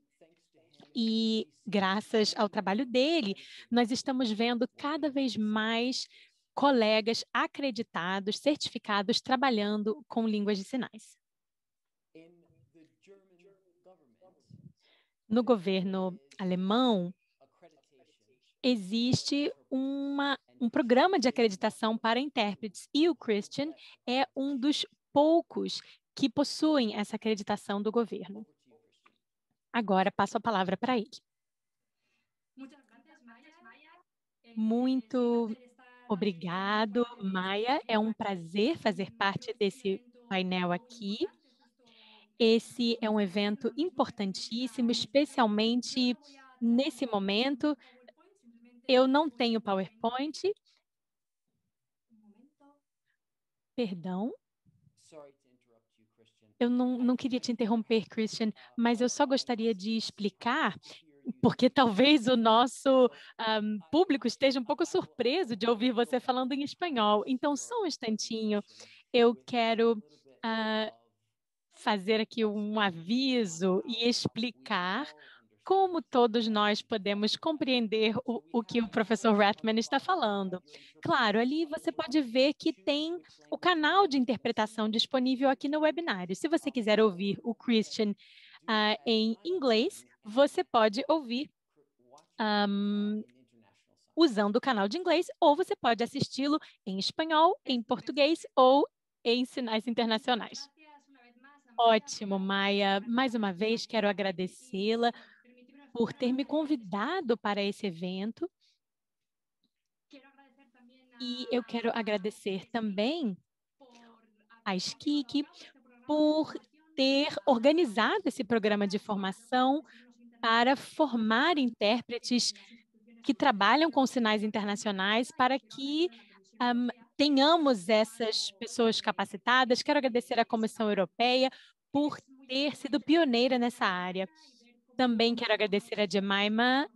E, graças ao trabalho dele, nós estamos vendo cada vez mais colegas acreditados, certificados, trabalhando com línguas de sinais. No governo alemão, existe um programa de acreditação para intérpretes e o Christian é um dos poucos que possuem essa acreditação do governo. Agora, passo a palavra para ele. Muito obrigado, Maia. É um prazer fazer parte desse painel aqui. Esse é um evento importantíssimo, especialmente nesse momento. Eu não tenho PowerPoint. Perdão. Eu não queria te interromper, Christian, mas eu só gostaria de explicar, porque talvez o nosso público esteja um pouco surpreso de ouvir você falando em espanhol. Então, só um instantinho, eu quero fazer aqui um aviso e explicar como todos nós podemos compreender o que o professor Rathmann está falando. Claro, ali você pode ver que tem o canal de interpretação disponível aqui no webinário. Se você quiser ouvir o Christian em inglês, você pode ouvir usando o canal de inglês, ou você pode assisti-lo em espanhol, em português ou em sinais internacionais. Ótimo, Maia. Mais uma vez, quero agradecê-la por ter me convidado para esse evento. E eu quero agradecer também a SKIC por ter organizado esse programa de formação para formar intérpretes que trabalham com sinais internacionais para que tenhamos essas pessoas capacitadas. Quero agradecer à Comissão Europeia por ter sido pioneira nessa área. Também quero agradecer a Jemima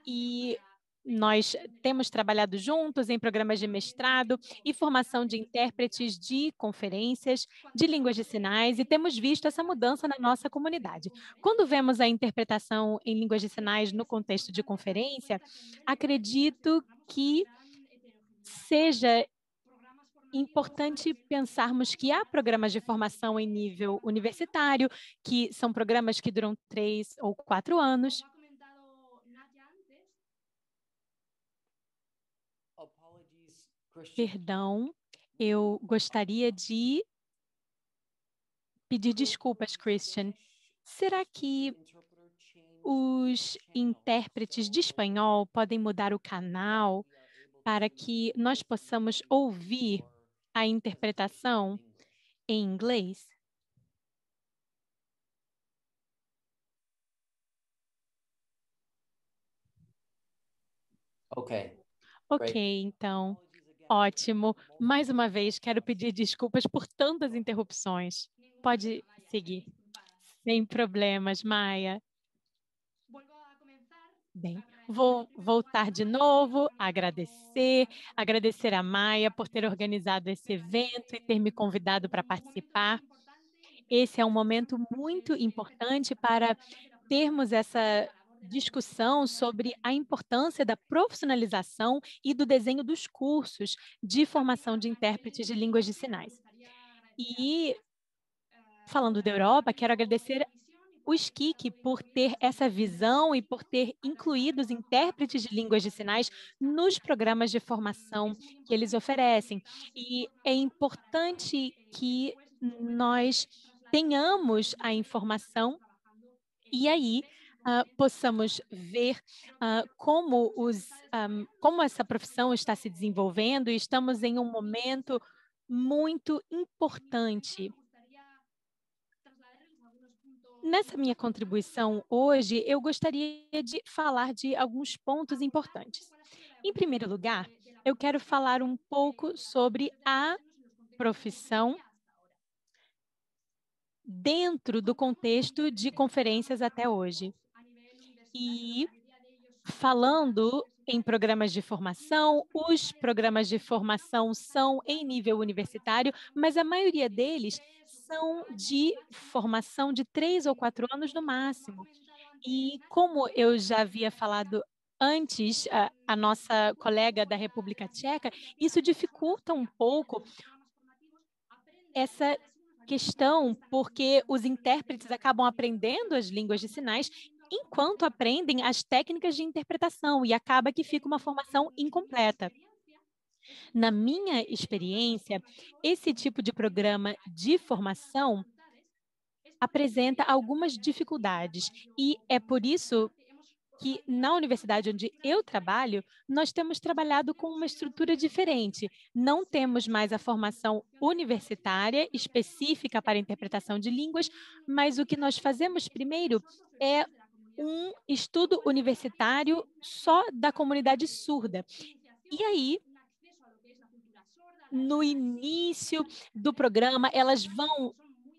e nós temos trabalhado juntos em programas de mestrado e formação de intérpretes de conferências de línguas de sinais e temos visto essa mudança na nossa comunidade. Quando vemos a interpretação em línguas de sinais no contexto de conferência, acredito que seja importante pensarmos que há programas de formação em nível universitário, que são programas que duram 3 ou 4 anos. Perdão, eu gostaria de pedir desculpas, Christian. Será que os intérpretes de espanhol podem mudar o canal para que nós possamos ouvir a interpretação em inglês? Okay. Ok, então, ótimo. Mais uma vez, quero pedir desculpas por tantas interrupções. Pode seguir. Sem problemas, Maia. Bem, vou voltar de novo, agradecer a Maia por ter organizado esse evento e ter me convidado para participar. Esse é um momento muito importante para termos essa discussão sobre a importância da profissionalização e do desenho dos cursos de formação de intérpretes de línguas de sinais. E, falando da Europa, quero agradecer o SCIC por ter essa visão e por ter incluído os intérpretes de línguas de sinais nos programas de formação que eles oferecem. E é importante que nós tenhamos a informação e aí possamos ver como essa profissão está se desenvolvendo, e estamos em um momento muito importante. Nessa minha contribuição hoje, eu gostaria de falar de alguns pontos importantes. Em primeiro lugar, eu quero falar um pouco sobre a profissão dentro do contexto de conferências até hoje. E falando em programas de formação, os programas de formação são em nível universitário, mas a maioria deles são de formação de 3 ou 4 anos no máximo. E como eu já havia falado antes, a nossa colega da República Tcheca, isso dificulta um pouco essa questão, porque os intérpretes acabam aprendendo as línguas de sinais enquanto aprendem as técnicas de interpretação, e acaba que fica uma formação incompleta. Na minha experiência, esse tipo de programa de formação apresenta algumas dificuldades, e é por isso que na universidade onde eu trabalho, nós temos trabalhado com uma estrutura diferente. Não temos mais a formação universitária específica para interpretação de línguas, mas o que nós fazemos primeiro é um estudo universitário só da comunidade surda. E aí, no início do programa, elas vão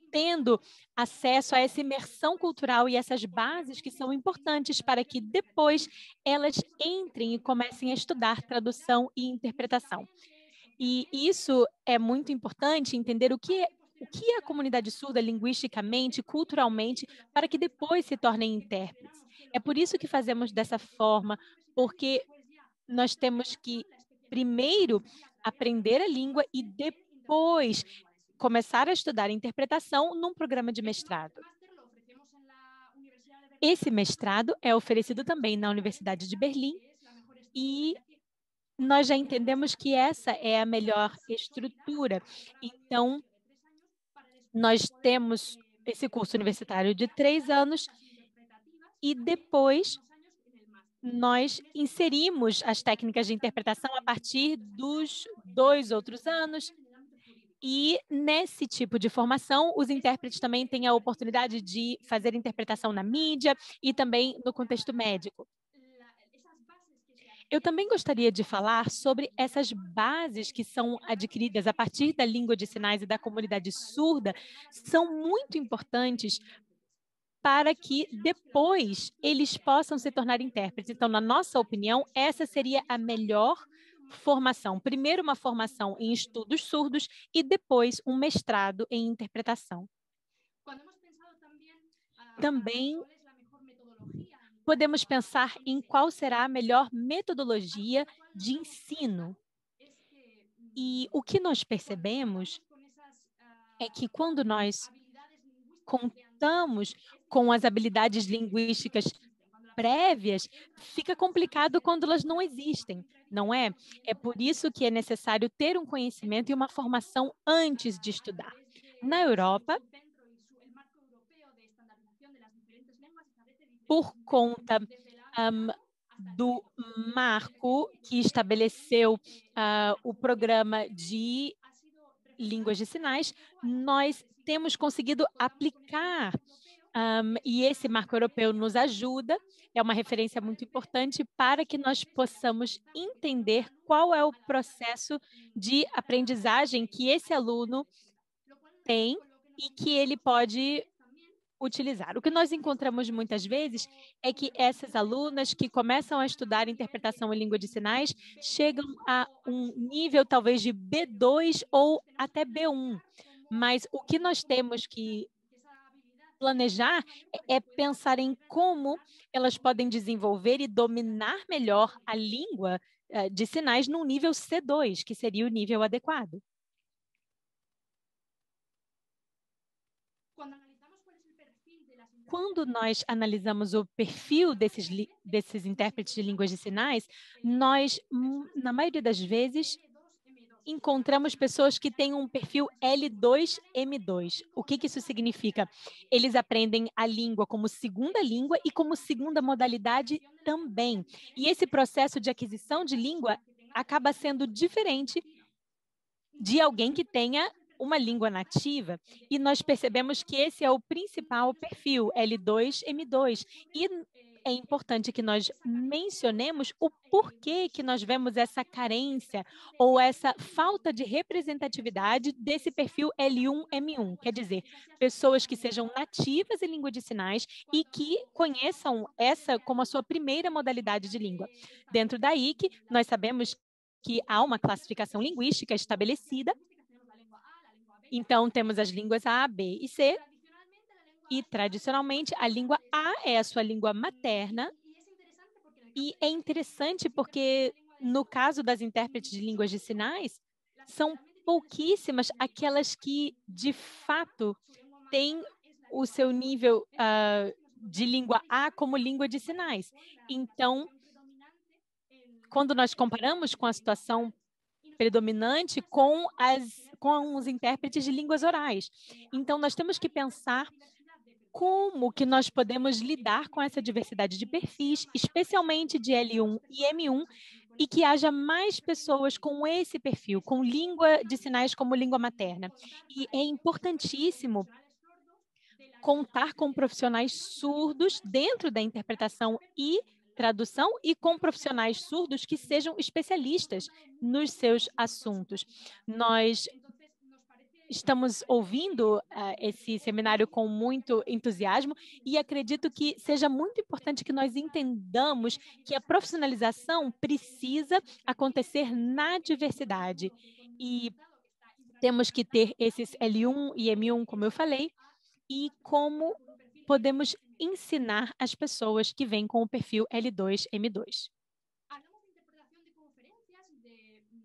tendo acesso a essa imersão cultural e essas bases que são importantes para que depois elas entrem e comecem a estudar tradução e interpretação. E isso é muito importante, entender o que é a comunidade surda linguisticamente, culturalmente, para que depois se tornem intérpretes. É por isso que fazemos dessa forma, porque nós temos que primeiro aprender a língua e depois começar a estudar interpretação num programa de mestrado. Esse mestrado é oferecido também na Universidade de Berlim e nós já entendemos que essa é a melhor estrutura. Então, nós temos esse curso universitário de 3 anos e depois nós inserimos as técnicas de interpretação a partir dos 2 outros anos. E nesse tipo de formação, os intérpretes também têm a oportunidade de fazer interpretação na mídia e também no contexto médico. Eu também gostaria de falar sobre essas bases que são adquiridas a partir da língua de sinais e da comunidade surda, são muito importantes para que depois eles possam se tornar intérpretes. Então, na nossa opinião, essa seria a melhor formação. Primeiro, uma formação em estudos surdos e depois um mestrado em interpretação. Também podemos pensar em qual será a melhor metodologia de ensino. E o que nós percebemos é que quando nós contamos com as habilidades linguísticas prévias, fica complicado quando elas não existem, não é? É por isso que é necessário ter um conhecimento e uma formação antes de estudar. Na Europa, por conta do marco que estabeleceu o programa de línguas de sinais, nós temos conseguido aplicar, e esse marco europeu nos ajuda, é uma referência muito importante para que nós possamos entender qual é o processo de aprendizagem que esse aluno tem e que ele pode utilizar. O que nós encontramos muitas vezes é que essas alunas que começam a estudar interpretação em língua de sinais chegam a um nível talvez de B2 ou até B1. Mas o que nós temos que planejar é pensar em como elas podem desenvolver e dominar melhor a língua de sinais no nível C2, que seria o nível adequado. Quando nós analisamos o perfil desses intérpretes de línguas de sinais, nós, na maioria das vezes, encontramos pessoas que têm um perfil L2-M2. O que isso significa? Eles aprendem a língua como segunda língua e como segunda modalidade também. E esse processo de aquisição de língua acaba sendo diferente de alguém que tenha uma língua nativa, e nós percebemos que esse é o principal perfil, L2-M2. E é importante que nós mencionemos o porquê que nós vemos essa carência ou essa falta de representatividade desse perfil L1-M1. Quer dizer, pessoas que sejam nativas em língua de sinais e que conheçam essa como a sua primeira modalidade de língua. Dentro da IC, nós sabemos que há uma classificação linguística estabelecida. Então, temos as línguas A, B e C, e, tradicionalmente, a língua A é a sua língua materna, e é interessante porque, no caso das intérpretes de línguas de sinais, são pouquíssimas aquelas que, de fato, têm o seu nível de língua A como língua de sinais. Então, quando nós comparamos com a situação predominante com os intérpretes de línguas orais. Então, nós temos que pensar como que nós podemos lidar com essa diversidade de perfis, especialmente de L1 e M1, e que haja mais pessoas com esse perfil, com língua de sinais como língua materna. E é importantíssimo contar com profissionais surdos dentro da interpretação e tradução e com profissionais surdos que sejam especialistas nos seus assuntos. Nós estamos ouvindo esse seminário com muito entusiasmo e acredito que seja muito importante que nós entendamos que a profissionalização precisa acontecer na diversidade. E temos que ter esses L1 e M1, como eu falei, e como podemos ensinar as pessoas que vêm com o perfil L2, M2.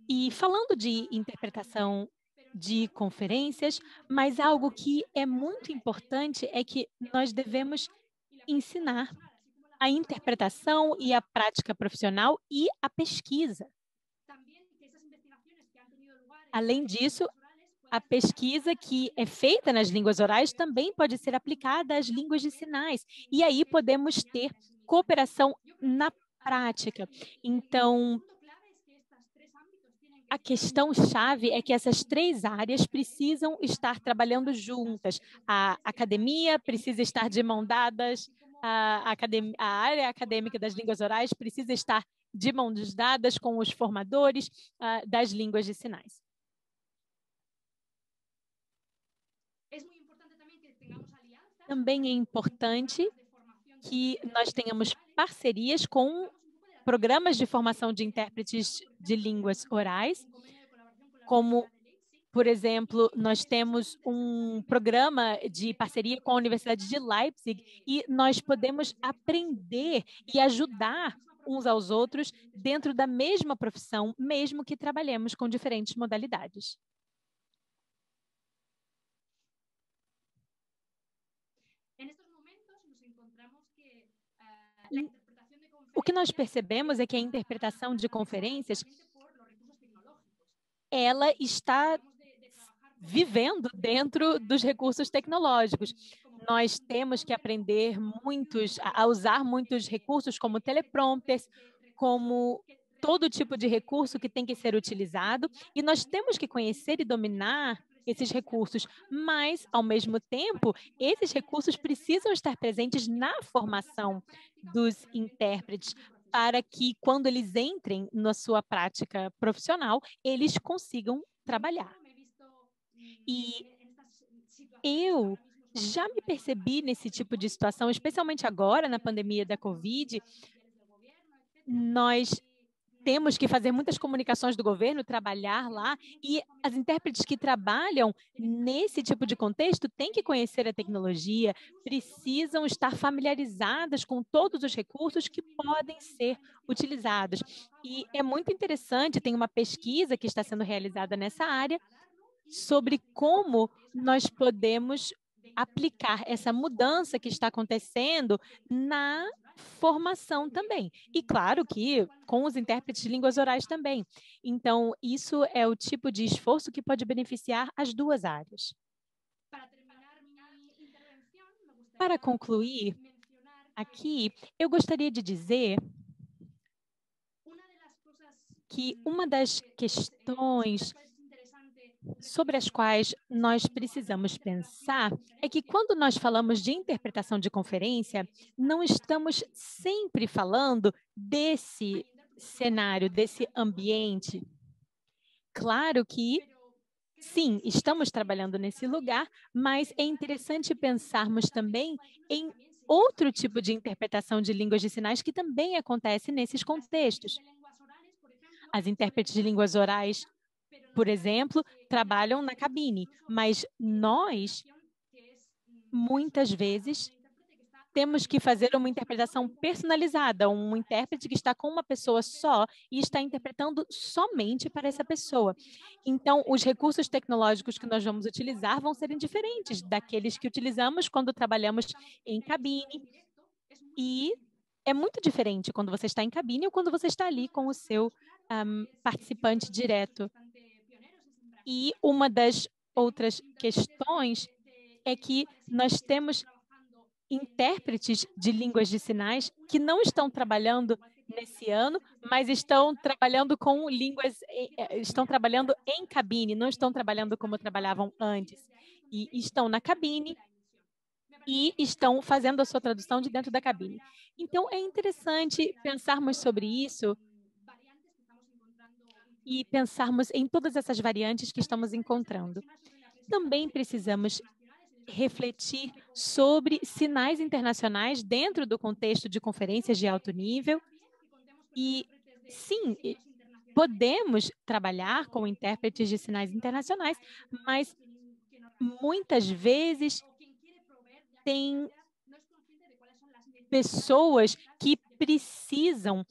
E falando de interpretação de conferências, mas algo que é muito importante é que nós devemos ensinar a interpretação e a prática profissional e a pesquisa. Além disso, a pesquisa que é feita nas línguas orais também pode ser aplicada às línguas de sinais. E aí podemos ter cooperação na prática. Então, a questão-chave é que essas três áreas precisam estar trabalhando juntas. A academia precisa estar de mão dadas, a área acadêmica das línguas orais precisa estar de mãos dadas com os formadores das línguas de sinais. Também é importante que nós tenhamos parcerias com programas de formação de intérpretes de línguas orais, como, por exemplo, nós temos um programa de parceria com a Universidade de Leipzig e nós podemos aprender e ajudar uns aos outros dentro da mesma profissão, mesmo que trabalhemos com diferentes modalidades. o que nós percebemos é que a interpretação de conferências, ela está vivendo dentro dos recursos tecnológicos. Nós temos que aprender a usar muitos recursos como teleprompters, como todo tipo de recurso que tem que ser utilizado, e nós temos que conhecer e dominar esses recursos, mas, ao mesmo tempo, esses recursos precisam estar presentes na formação dos intérpretes, para que, quando eles entrem na sua prática profissional, eles consigam trabalhar. E eu já me percebi nesse tipo de situação, especialmente agora, na pandemia da Covid. Nós temos que fazer muitas comunicações do governo, trabalhar lá, e as intérpretes que trabalham nesse tipo de contexto têm que conhecer a tecnologia, precisam estar familiarizadas com todos os recursos que podem ser utilizados. E é muito interessante, tem uma pesquisa que está sendo realizada nessa área sobre como nós podemos aplicar essa mudança que está acontecendo na formação também. E, claro, que com os intérpretes de línguas orais também. Então, isso é o tipo de esforço que pode beneficiar as duas áreas. Para concluir, aqui, eu gostaria de dizer que uma das questões sobre as quais nós precisamos pensar é que, quando nós falamos de interpretação de conferência, não estamos sempre falando desse cenário, desse ambiente. Claro que, sim, estamos trabalhando nesse lugar, mas é interessante pensarmos também em outro tipo de interpretação de línguas de sinais que também acontece nesses contextos. As intérpretes de línguas orais, por exemplo, trabalham na cabine, mas nós, muitas vezes, temos que fazer uma interpretação personalizada, um intérprete que está com uma pessoa só e está interpretando somente para essa pessoa. Então, os recursos tecnológicos que nós vamos utilizar vão ser diferentes daqueles que utilizamos quando trabalhamos em cabine. E é muito diferente quando você está em cabine ou quando você está ali com o seu participante direto. E uma das outras questões é que nós temos intérpretes de línguas de sinais que não estão trabalhando nesse ano, mas estão trabalhando com estão trabalhando em cabine, não estão trabalhando como trabalhavam antes. E estão na cabine e estão fazendo a sua tradução de dentro da cabine. Então, é interessante pensarmos sobre isso e pensarmos em todas essas variantes que estamos encontrando. Também precisamos refletir sobre sinais internacionais dentro do contexto de conferências de alto nível. E, sim, podemos trabalhar com intérpretes de sinais internacionais, mas muitas vezes tem pessoas que precisam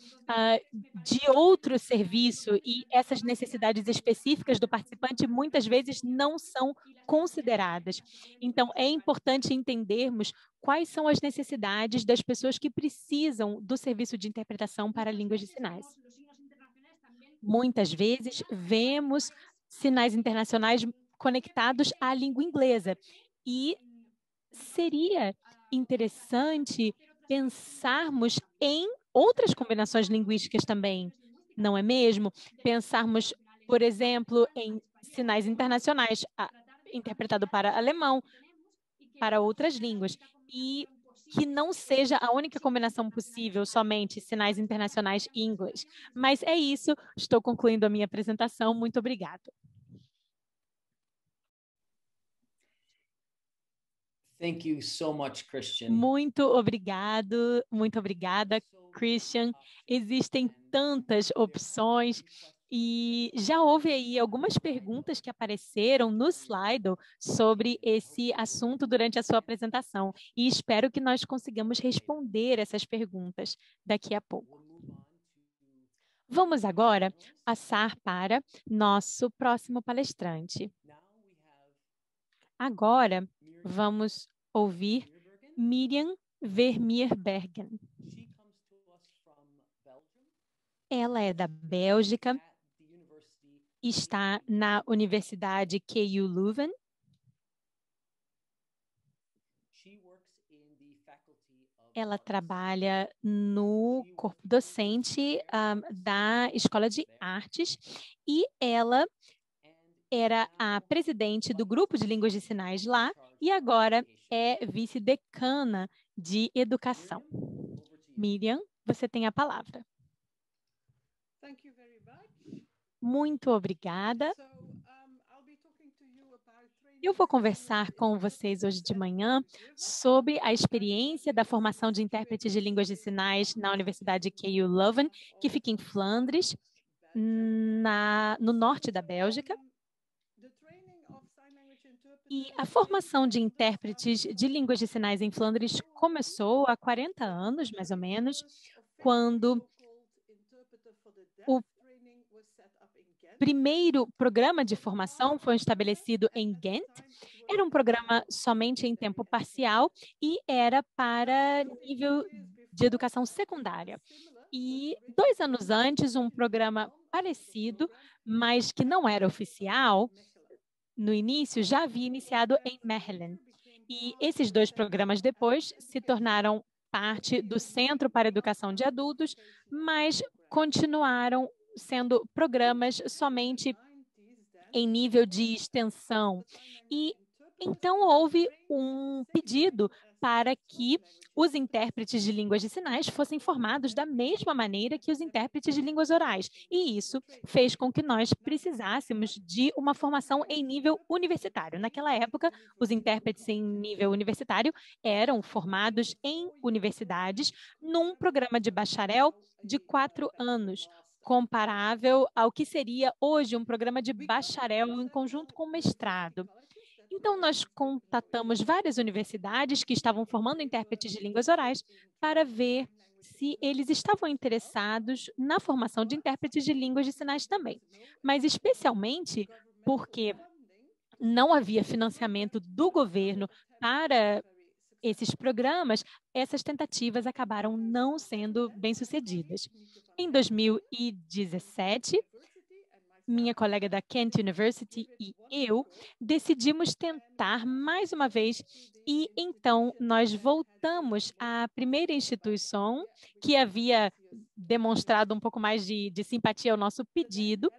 de outro serviço, e essas necessidades específicas do participante muitas vezes não são consideradas. Então, é importante entendermos quais são as necessidades das pessoas que precisam do serviço de interpretação para línguas de sinais. Muitas vezes, vemos sinais internacionais conectados à língua inglesa, e seria interessante pensarmos em outras combinações linguísticas também, não é mesmo? Pensarmos, por exemplo, em sinais internacionais, interpretado para alemão, para outras línguas, e que não seja a única combinação possível, somente sinais internacionais e inglês. Mas é isso, estou concluindo a minha apresentação. Muito obrigada. Thank you so much, Christian. Muito obrigada, Christian. Existem tantas opções e já houve aí algumas perguntas que apareceram no Slido sobre esse assunto durante a sua apresentação, e espero que nós consigamos responder essas perguntas daqui a pouco. Vamos agora passar para nosso próximo palestrante. Agora, vamos ouvir Miriam Vermeerbergen. Ela é da Bélgica, está na Universidade KU Leuven. Ela trabalha no corpo docente da Escola de Artes e ela era a presidente do grupo de línguas de sinais lá e agora é vice-decana de educação. Miriam, você tem a palavra. Muito obrigada. Eu vou conversar com vocês hoje de manhã sobre a experiência da formação de intérpretes de línguas de sinais na Universidade KU Leuven, que fica em Flandres, no norte da Bélgica. E a formação de intérpretes de línguas de sinais em Flandres começou há 40 anos, mais ou menos, quando o primeiro programa de formação foi estabelecido em Ghent. Era um programa somente em tempo parcial e era para nível de educação secundária. E 2 anos antes, um programa parecido, mas que não era oficial, no início, já havia iniciado em Mechelen. E esses 2 programas depois se tornaram parte do Centro para a Educação de Adultos, mas continuaram sendo programas somente em nível de extensão. E então houve um pedido para que os intérpretes de línguas de sinais fossem formados da mesma maneira que os intérpretes de línguas orais. E isso fez com que nós precisássemos de uma formação em nível universitário. Naquela época, os intérpretes em nível universitário eram formados em universidades num programa de bacharel de 4 anos, comparável ao que seria hoje um programa de bacharel em conjunto com mestrado. Então, nós contatamos várias universidades que estavam formando intérpretes de línguas orais para ver se eles estavam interessados na formação de intérpretes de línguas de sinais também. Mas, especialmente, porque não havia financiamento do governo para esses programas, essas tentativas acabaram não sendo bem-sucedidas. Em 2017, minha colega da Kent University e eu decidimos tentar mais uma vez e então nós voltamos à primeira instituição que havia demonstrado um pouco mais de simpatia ao nosso pedido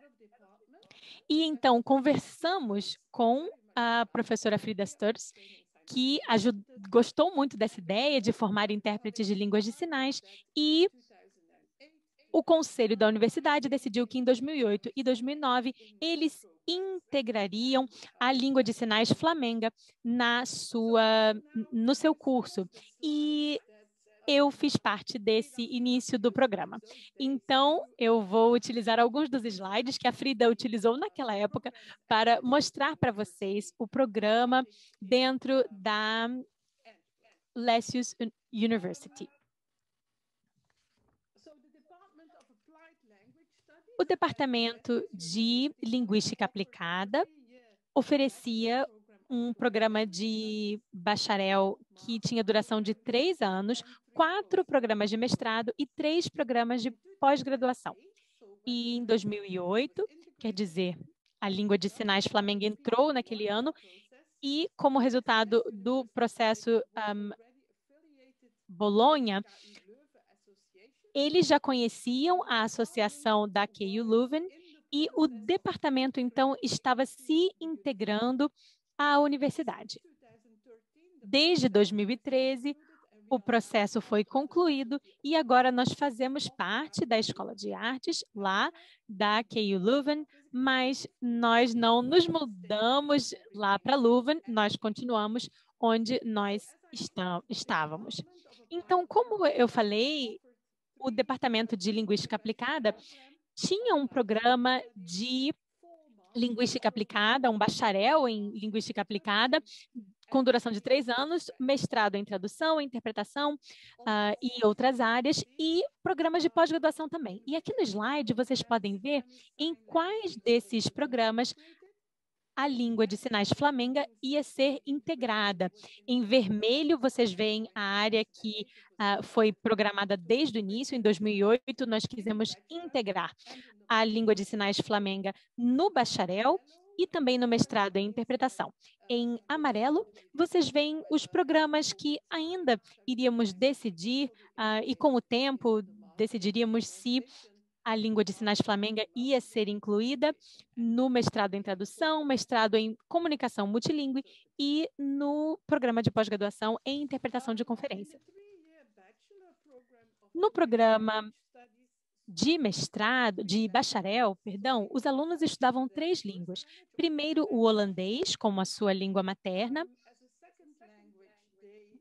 e então conversamos com a professora Frida Sturz, que gostou muito dessa ideia de formar intérpretes de línguas de sinais e o conselho da universidade decidiu que em 2008 e 2009 eles integrariam a língua de sinais flamenga no seu curso. E eu fiz parte desse início do programa. Então, eu vou utilizar alguns dos slides que a Frida utilizou naquela época para mostrar para vocês o programa dentro da Lessius University. O Departamento de Linguística Aplicada oferecia um programa de bacharel que tinha duração de 3 anos, 4 programas de mestrado e 3 programas de pós-graduação. E em 2008, quer dizer, a língua de sinais flamenga entrou naquele ano e, como resultado do processo Bolonha, eles já conheciam a associação da KU Leuven e o departamento, então, estava se integrando à universidade. Desde 2013, o processo foi concluído e agora nós fazemos parte da Escola de Artes, lá da KU Leuven, mas nós não nos mudamos lá para Leuven, nós continuamos onde nós estávamos. Então, como eu falei, o Departamento de Linguística Aplicada tinha um programa de Linguística Aplicada, um bacharel em Linguística Aplicada, com duração de 3 anos, mestrado em tradução, interpretação e outras áreas, e programas de pós-graduação também. E aqui no slide vocês podem ver em quais desses programas a língua de sinais flamenga ia ser integrada. Em vermelho, vocês veem a área que foi programada desde o início, em 2008, nós quisemos integrar a língua de sinais flamenga no bacharel e também no mestrado em interpretação. Em amarelo, vocês veem os programas que ainda iríamos decidir e com o tempo decidiríamos se a língua de sinais flamenga ia ser incluída no mestrado em tradução, mestrado em comunicação multilingüe e no programa de pós-graduação em interpretação de conferência. No programa de mestrado, de bacharel, perdão, os alunos estudavam 3 línguas. Primeiro, o holandês, como a sua língua materna.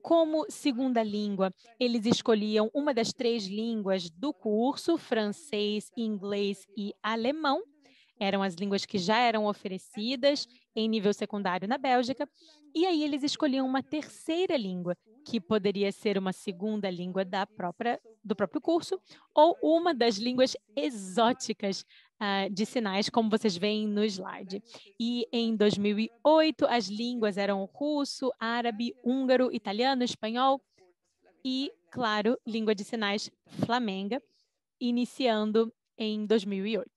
Como segunda língua, eles escolhiam uma das 3 línguas do curso, francês, inglês e alemão. Eram as línguas que já eram oferecidas em nível secundário na Bélgica. E aí eles escolhiam uma terceira língua, que poderia ser uma segunda língua do próprio curso, ou uma das línguas exóticas de sinais, como vocês veem no slide. E em 2008, as línguas eram russo, árabe, húngaro, italiano, espanhol e, claro, língua de sinais flamenga, iniciando em 2008.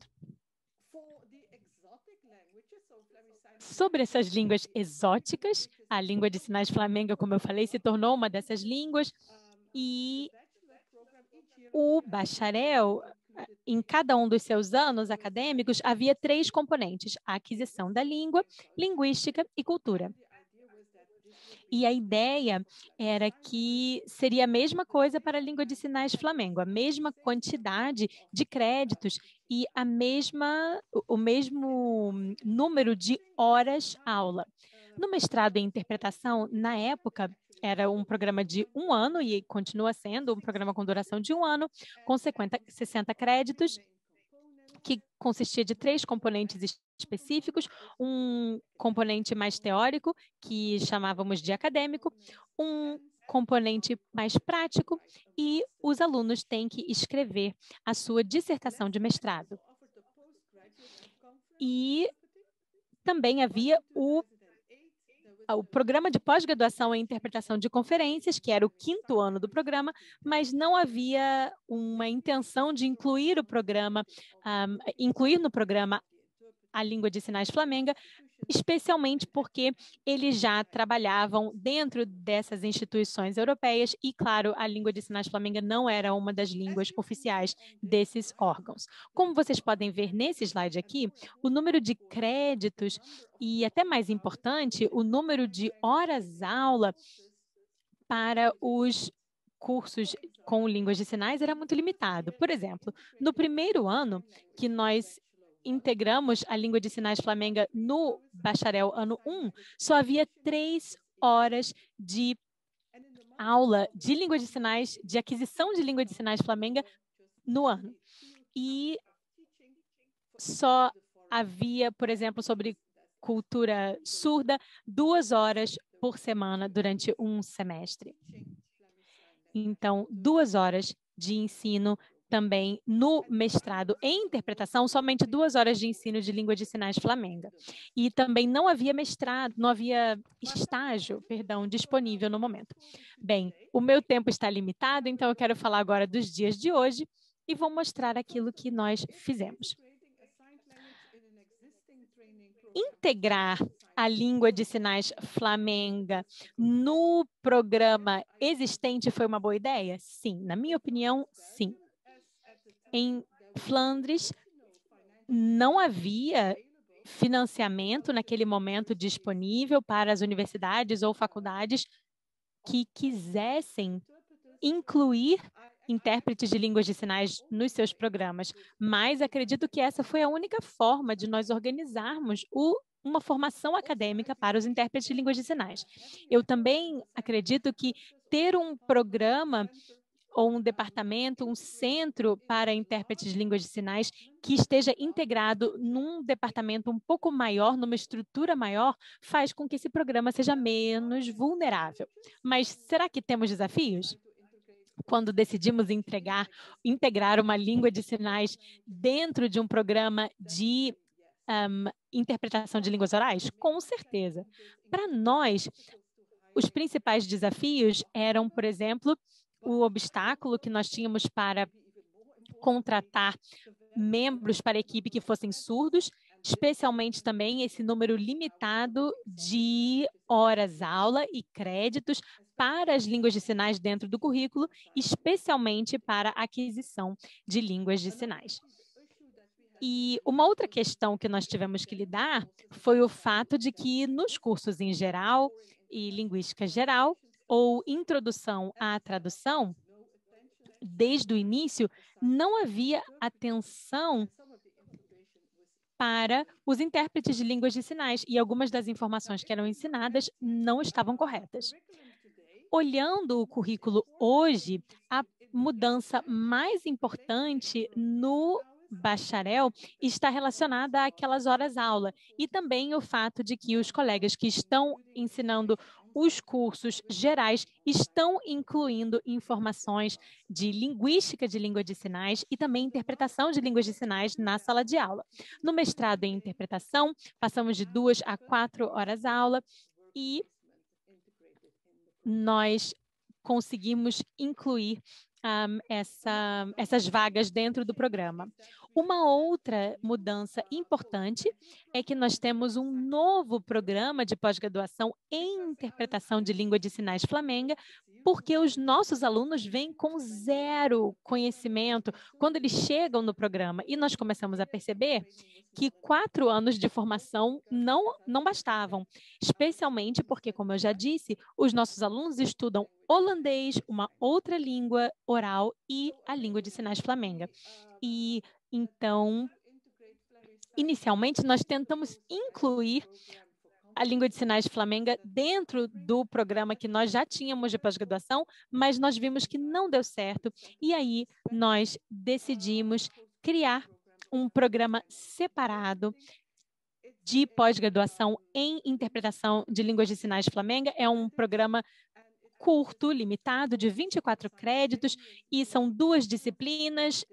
Sobre essas línguas exóticas, a língua de sinais flamenga, como eu falei, se tornou uma dessas línguas e o bacharel, em cada um dos seus anos acadêmicos, havia 3 componentes: a aquisição da língua, linguística e cultura. E a ideia era que seria a mesma coisa para a língua de sinais flamengo, a mesma quantidade de créditos e o mesmo número de horas aula. No mestrado em interpretação, na época, era um programa de 1 ano e continua sendo um programa com duração de 1 ano, com 60 créditos, que consistia de 3 componentes específicos, um componente mais teórico, que chamávamos de acadêmico, um componente mais prático e os alunos têm que escrever a sua dissertação de mestrado. E também havia o programa de pós-graduação em interpretação de conferências, que era o 5º ano do programa, mas não havia uma intenção de incluir no programa a língua de sinais flamenga, especialmente porque eles já trabalhavam dentro dessas instituições europeias e, claro, a língua de sinais flamenga não era uma das línguas oficiais desses órgãos. Como vocês podem ver nesse slide aqui, o número de créditos e, até mais importante, o número de horas-aula para os cursos com línguas de sinais era muito limitado. Por exemplo, no primeiro ano que nós integramos a língua de sinais flamenga no bacharel ano 1, só havia 3 horas de aula de língua de sinais, de aquisição de língua de sinais flamenga no ano. E só havia, por exemplo, sobre cultura surda, 2 horas por semana durante um semestre. Então, 2 horas de ensino também no mestrado em interpretação, somente 2 horas de ensino de língua de sinais flamenga. E também não havia estágio, disponível no momento. Bem, o meu tempo está limitado, então eu quero falar agora dos dias de hoje e vou mostrar aquilo que nós fizemos. Integrar a língua de sinais flamenga no programa existente foi uma boa ideia? Sim, na minha opinião, sim. Em Flandres, não havia financiamento naquele momento disponível para as universidades ou faculdades que quisessem incluir intérpretes de línguas de sinais nos seus programas, mas acredito que essa foi a única forma de nós organizarmos uma formação acadêmica para os intérpretes de línguas de sinais. Eu também acredito que ter um programa ou um departamento, um centro para intérpretes de línguas de sinais que esteja integrado num departamento um pouco maior, numa estrutura maior, faz com que esse programa seja menos vulnerável. Mas será que temos desafios? Quando decidimos integrar uma língua de sinais dentro de um programa de interpretação de línguas orais? Com certeza. Para nós, os principais desafios eram, por exemplo, o obstáculo que nós tínhamos para contratar membros para a equipe que fossem surdos, especialmente também esse número limitado de horas-aula e créditos para as línguas de sinais dentro do currículo, especialmente para a aquisição de línguas de sinais. E uma outra questão que nós tivemos que lidar foi o fato de que nos cursos em geral e linguística geral, ou introdução à tradução, desde o início, não havia atenção para os intérpretes de línguas de sinais e algumas das informações que eram ensinadas não estavam corretas. Olhando o currículo hoje, a mudança mais importante no bacharel está relacionada àquelas horas-aula e também o fato de que os colegas que estão ensinando os cursos gerais estão incluindo informações de linguística de língua de sinais e também interpretação de línguas de sinais na sala de aula. No mestrado em interpretação, passamos de 2 a 4 horas-aula e nós conseguimos incluir essas vagas dentro do programa. Uma outra mudança importante é que nós temos um novo programa de pós-graduação em interpretação de língua de sinais flamenga, porque os nossos alunos vêm com zero conhecimento quando eles chegam no programa. E nós começamos a perceber que 4 anos de formação não bastavam, especialmente porque, como eu já disse, os nossos alunos estudam holandês, uma outra língua oral e a língua de sinais flamenga. E, então, inicialmente, nós tentamos incluir a língua de sinais flamenga dentro do programa que nós já tínhamos de pós-graduação, mas nós vimos que não deu certo. E aí, nós decidimos criar um programa separado de pós-graduação em interpretação de línguas de sinais flamenga. É um programa curto, limitado, de 24 créditos, e são 2 disciplinas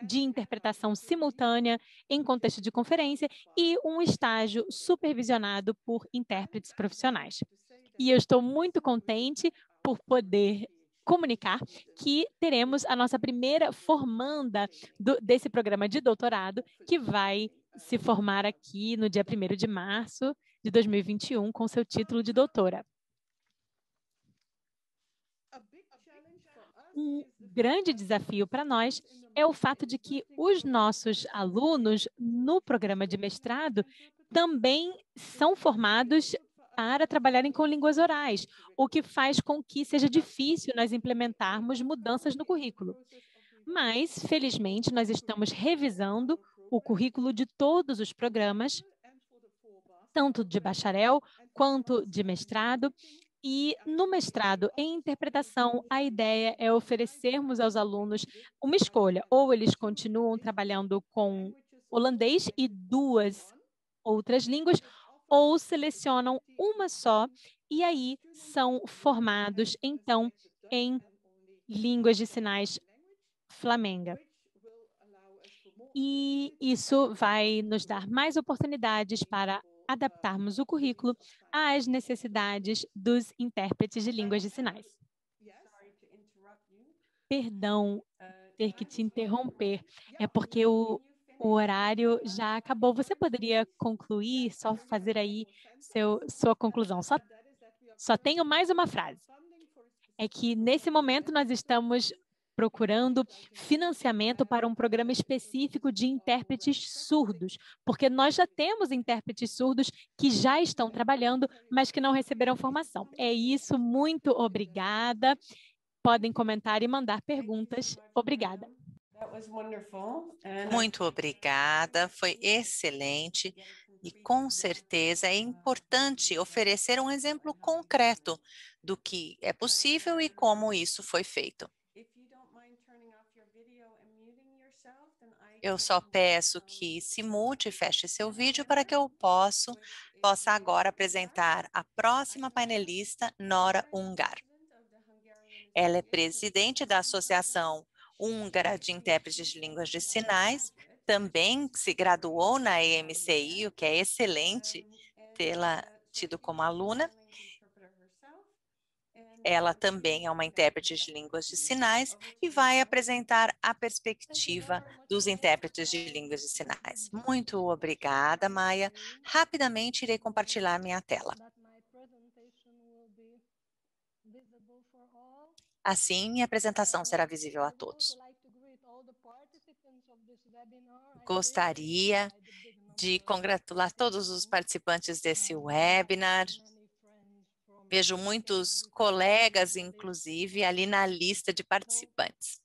de interpretação simultânea em contexto de conferência e um estágio supervisionado por intérpretes profissionais. E eu estou muito contente por poder comunicar que teremos a nossa primeira formanda desse programa de doutorado, que vai se formar aqui no dia 1º de março de 2021 com seu título de doutora. Um grande desafio para nós é o fato de que os nossos alunos no programa de mestrado também são formados para trabalharem com línguas orais, o que faz com que seja difícil nós implementarmos mudanças no currículo. Mas, felizmente, nós estamos revisando o currículo de todos os programas, tanto de bacharel quanto de mestrado. E no mestrado em interpretação, a ideia é oferecermos aos alunos uma escolha, ou eles continuam trabalhando com holandês e 2 outras línguas, ou selecionam uma só e aí são formados, então, em línguas de sinais flamenga. E isso vai nos dar mais oportunidades para adaptarmos o currículo às necessidades dos intérpretes de línguas de sinais. Perdão ter que te interromper, é porque o horário já acabou. Você poderia concluir, só fazer aí sua conclusão. Só tenho mais uma frase. É que, nesse momento, nós estamos procurando financiamento para um programa específico de intérpretes surdos, porque nós já temos intérpretes surdos que já estão trabalhando, mas que não receberam formação. É isso, muito obrigada. Podem comentar e mandar perguntas. Obrigada. Muito obrigada, foi excelente e com certeza é importante oferecer um exemplo concreto do que é possível e como isso foi feito. Eu só peço que se mute e feche seu vídeo para que eu possa agora apresentar a próxima painelista, Nora Ungar. Ela é presidente da Associação Húngara de Intérpretes de Línguas de Sinais também se graduou na EMCI, o que é excelente tê-la tido como aluna. Ela também é uma intérprete de línguas de sinais e vai apresentar a perspectiva dos intérpretes de línguas de sinais. Muito obrigada, Maia. Rapidamente irei compartilhar minha tela. Assim, minha apresentação será visível a todos. Gostaria de congratular todos os participantes desse webinar. Vejo muitos colegas, inclusive, ali na lista de participantes.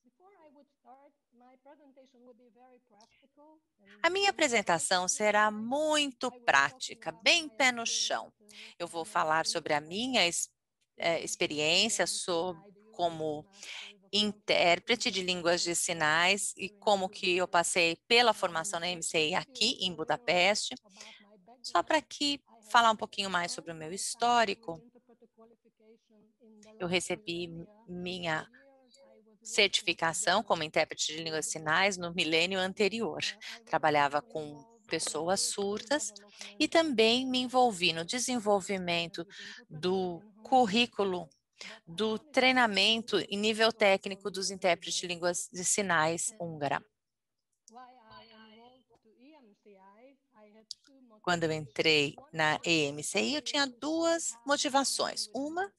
A minha apresentação será muito prática, bem pé no chão. Eu vou falar sobre a minha experiência como intérprete de línguas de sinais e como que eu passei pela formação na MCI aqui em Budapeste, só para falar um pouquinho mais sobre o meu histórico. Eu recebi minha certificação como intérprete de línguas de sinais no milênio anterior. Trabalhava com pessoas surdas e também me envolvi no desenvolvimento do currículo do treinamento em nível técnico dos intérpretes de línguas de sinais húngara. Quando eu entrei na EMCI, eu tinha duas motivações. Uma,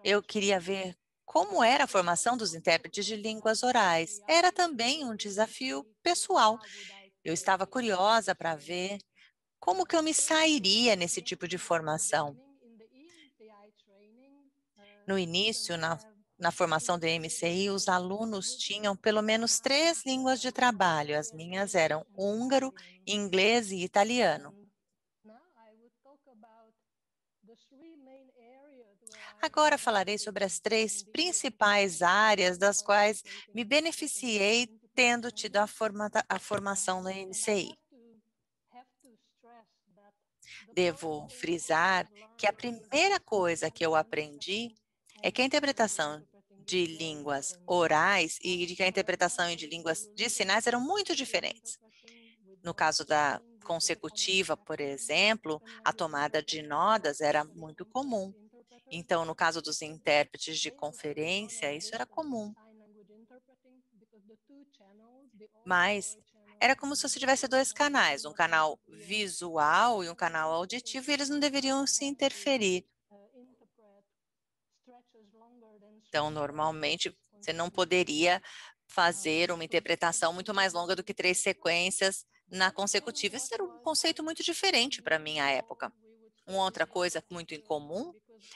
eu queria ver como era a formação dos intérpretes de línguas orais. Era também um desafio pessoal. Eu estava curiosa para ver como que eu me sairia nesse tipo de formação. No início, na formação do MCI, os alunos tinham pelo menos 3 línguas de trabalho. As minhas eram húngaro, inglês e italiano. Agora falarei sobre as 3 principais áreas das quais me beneficiei tendo tido a formação no MCI. Devo frisar que a primeira coisa que eu aprendi é que a interpretação de línguas orais e de que a interpretação de línguas de sinais eram muito diferentes. No caso da consecutiva, por exemplo, a tomada de nodas era muito comum. Então, no caso dos intérpretes de conferência, isso era comum. Mas era como se você tivesse 2 canais, um canal visual e um canal auditivo, e eles não deveriam se interferir. Então, normalmente, você não poderia fazer uma interpretação muito mais longa do que 3 sequências na consecutiva. Isso era um conceito muito diferente para a minha época. Uma outra coisa muito incomum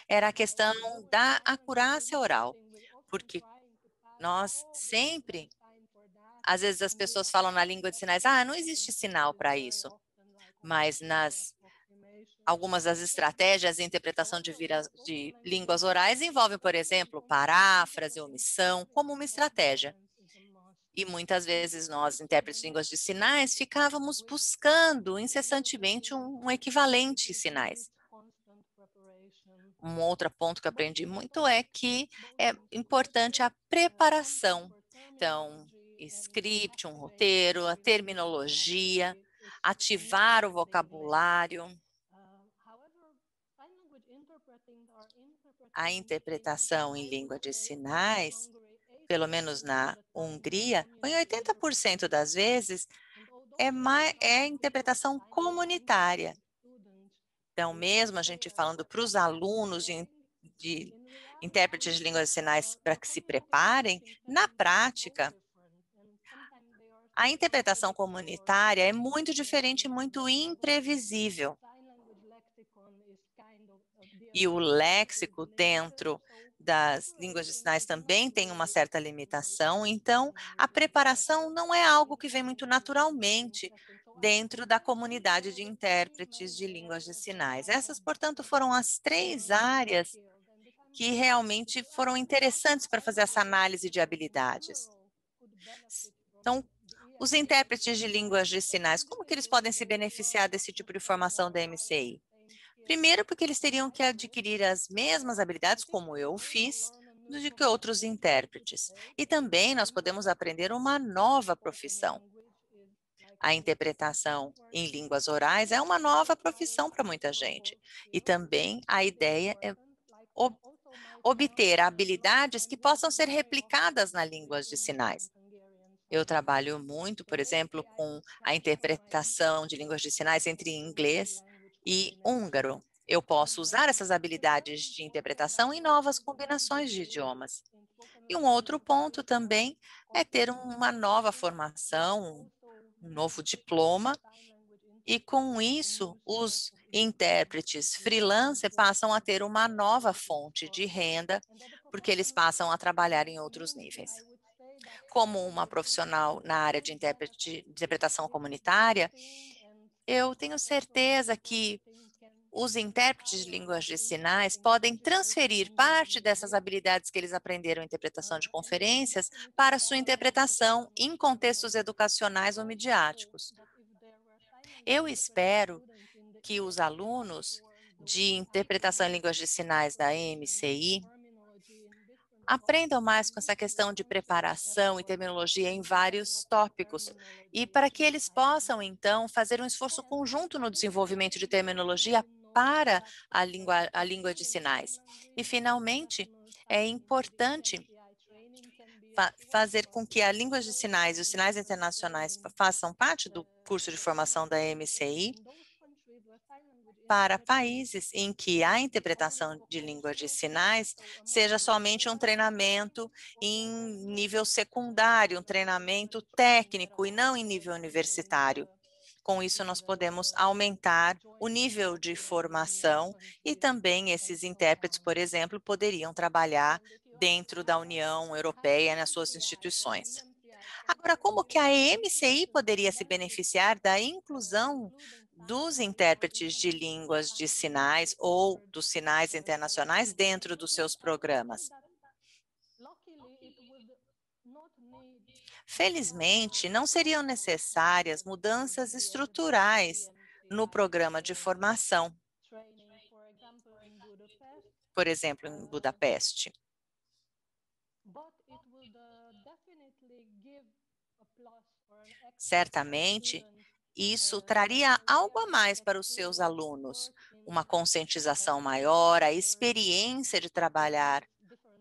era a questão da acurácia oral, porque nós sempre, às vezes as pessoas falam na língua de sinais, não existe sinal para isso, mas algumas das estratégias de interpretação de línguas orais envolvem, por exemplo, paráfrase, omissão, como uma estratégia. E muitas vezes nós, intérpretes de línguas de sinais, ficávamos buscando incessantemente um equivalente em sinais. Um outro ponto que eu aprendi muito é que é importante a preparação. Então, script, um roteiro, a terminologia, ativar o vocabulário. A interpretação em língua de sinais, pelo menos na Hungria, em 80% das vezes, é interpretação comunitária. Então, mesmo a gente falando para os alunos de intérpretes de línguas de sinais para que se preparem, na prática, a interpretação comunitária é muito diferente e muito imprevisível. E o léxico dentro das línguas de sinais também tem uma certa limitação, então a preparação não é algo que vem muito naturalmente dentro da comunidade de intérpretes de línguas de sinais. Essas, portanto, foram as 3 áreas que realmente foram interessantes para fazer essa análise de habilidades. Então, os intérpretes de línguas de sinais, como que eles podem se beneficiar desse tipo de formação da MCI? Primeiro, porque eles teriam que adquirir as mesmas habilidades, como eu fiz, do que outros intérpretes. E também nós podemos aprender uma nova profissão. a interpretação em línguas orais é uma nova profissão para muita gente. E também a ideia é obter habilidades que possam ser replicadas nas línguas de sinais. Eu trabalho muito, por exemplo, com a interpretação de línguas de sinais entre inglês e húngaro. Eu posso usar essas habilidades de interpretação em novas combinações de idiomas. E um outro ponto também é ter uma nova formação, um novo diploma, e com isso os intérpretes freelancer passam a ter uma nova fonte de renda, porque eles passam a trabalhar em outros níveis. Como uma profissional na área de interpretação comunitária, eu tenho certeza que os intérpretes de línguas de sinais podem transferir parte dessas habilidades que eles aprenderam em interpretação de conferências para sua interpretação em contextos educacionais ou midiáticos. Eu espero que os alunos de interpretação em línguas de sinais da EMCI aprendam mais com essa questão de preparação e terminologia em vários tópicos, e para que eles possam, então, fazer um esforço conjunto no desenvolvimento de terminologia para a língua de sinais. E, finalmente, é importante fazer com que a língua de sinais e os sinais internacionais façam parte do curso de formação da EMCI para países em que a interpretação de língua de sinais seja somente um treinamento em nível secundário, um treinamento técnico e não em nível universitário. Com isso, nós podemos aumentar o nível de formação e também esses intérpretes, por exemplo, poderiam trabalhar dentro da União Europeia nas suas instituições. Agora, como que a EMCI poderia se beneficiar da inclusão dos intérpretes de línguas de sinais ou dos sinais internacionais dentro dos seus programas? Felizmente, não seriam necessárias mudanças estruturais no programa de formação, por exemplo, em Budapeste. Certamente, isso traria algo a mais para os seus alunos, uma conscientização maior, a experiência de trabalhar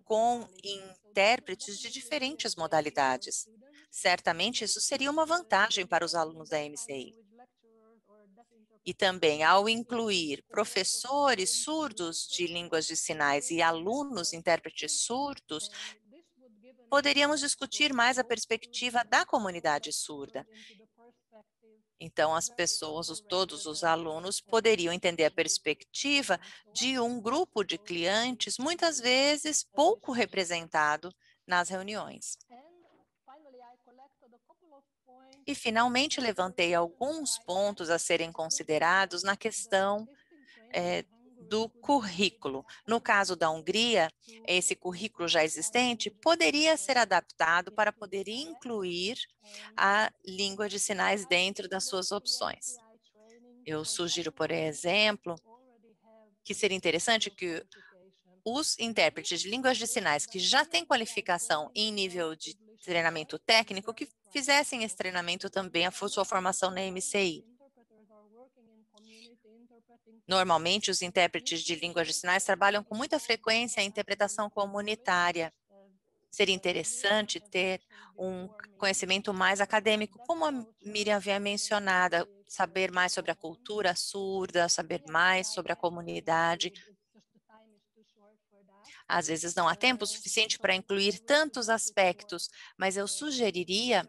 com intérpretes de diferentes modalidades. Certamente, isso seria uma vantagem para os alunos da EMCI. E também, ao incluir professores surdos de línguas de sinais e alunos intérpretes surdos, poderíamos discutir mais a perspectiva da comunidade surda. Então, as pessoas, todos os alunos, poderiam entender a perspectiva de um grupo de clientes, muitas vezes pouco representado nas reuniões. E, finalmente, levantei alguns pontos a serem considerados na questão do currículo. No caso da Hungria, esse currículo já existente poderia ser adaptado para poder incluir a língua de sinais dentro das suas opções. Eu sugiro, por exemplo, que seria interessante que os intérpretes de línguas de sinais que já têm qualificação em nível de treinamento técnico, que fizessem esse treinamento também a sua formação na EMCI. Normalmente, os intérpretes de línguas de sinais trabalham com muita frequência em interpretação comunitária. Seria interessante ter um conhecimento mais acadêmico, como a Miriam havia mencionado, saber mais sobre a cultura surda, saber mais sobre a comunidade. Às vezes não há tempo suficiente para incluir tantos aspectos, mas eu sugeriria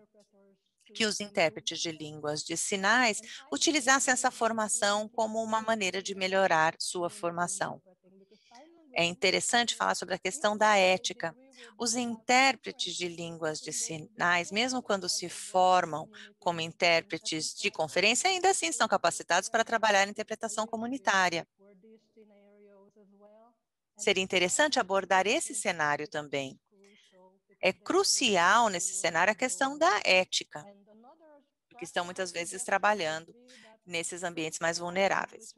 que os intérpretes de línguas de sinais utilizassem essa formação como uma maneira de melhorar sua formação. É interessante falar sobre a questão da ética. Os intérpretes de línguas de sinais, mesmo quando se formam como intérpretes de conferência, ainda assim estão capacitados para trabalhar em interpretação comunitária. Seria interessante abordar esse cenário também. É crucial nesse cenário a questão da ética, porque estão muitas vezes trabalhando nesses ambientes mais vulneráveis.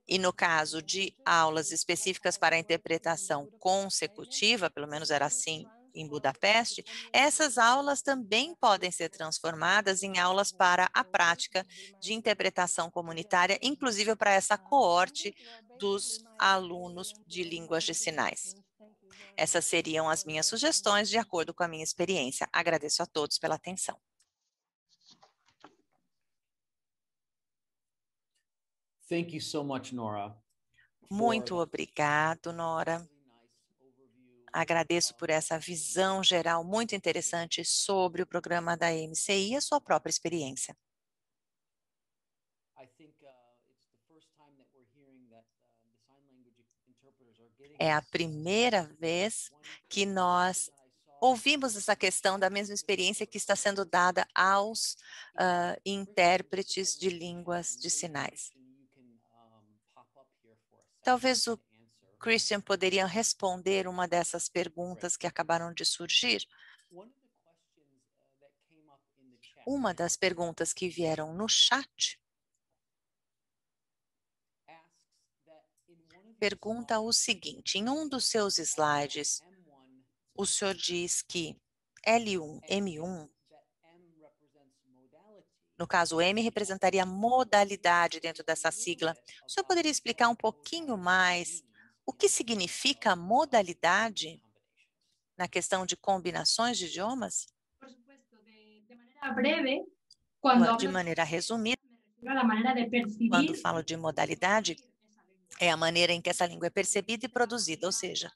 E no caso de aulas específicas para a interpretação consecutiva, pelo menos era assim em Budapeste, essas aulas também podem ser transformadas em aulas para a prática de interpretação comunitária, inclusive para essa coorte dos alunos de línguas de sinais. Essas seriam as minhas sugestões de acordo com a minha experiência. Agradeço a todos pela atenção. Thank you so much, Nora. Muito obrigado, Nora. Agradeço por essa visão geral muito interessante sobre o programa da EMCI e a sua própria experiência. É a primeira vez que nós ouvimos essa questão da mesma experiência que está sendo dada aos intérpretes de línguas de sinais. Talvez o Christian poderia responder uma dessas perguntas que acabaram de surgir. Uma das perguntas que vieram no chat pergunta o seguinte: em um dos seus slides, o senhor diz que L1, M1, no caso, M representaria modalidade dentro dessa sigla. O senhor poderia explicar um pouquinho mais o que significa modalidade na questão de combinações de idiomas? De maneira resumida, quando falo de modalidade, é a maneira em que essa língua é percebida e produzida, ou seja,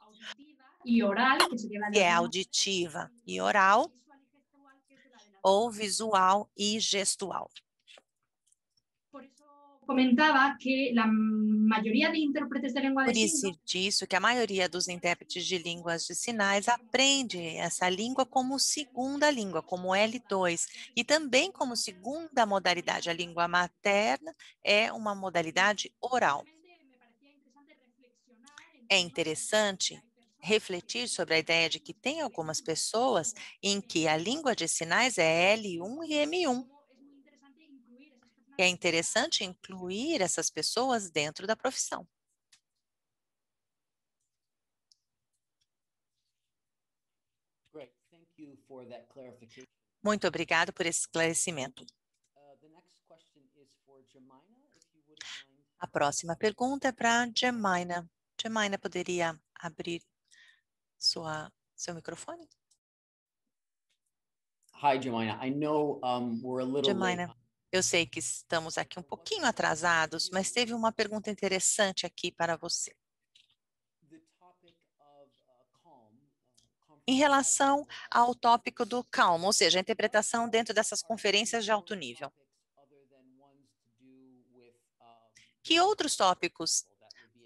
que é auditiva e oral, ou visual e gestual. Comentava que a maioria de intérpretes de língua Por isso disso que a maioria dos intérpretes de línguas de sinais aprende essa língua como segunda língua, como L2, e também como segunda modalidade. A língua materna é uma modalidade oral. É interessante refletir sobre a ideia de que tem algumas pessoas em que a língua de sinais é L1 e M1. É interessante incluir essas pessoas dentro da profissão. Muito obrigado por esse esclarecimento. A próxima pergunta é para Jemina. Jemina, poderia abrir seu microfone? Hi, Jemina. I know we're a little Jemina, late. eu sei que estamos aqui um pouquinho atrasados, mas teve uma pergunta interessante aqui para você. Em relação ao tópico do CALM, ou seja, a interpretação dentro dessas conferências de alto nível. Que outros tópicos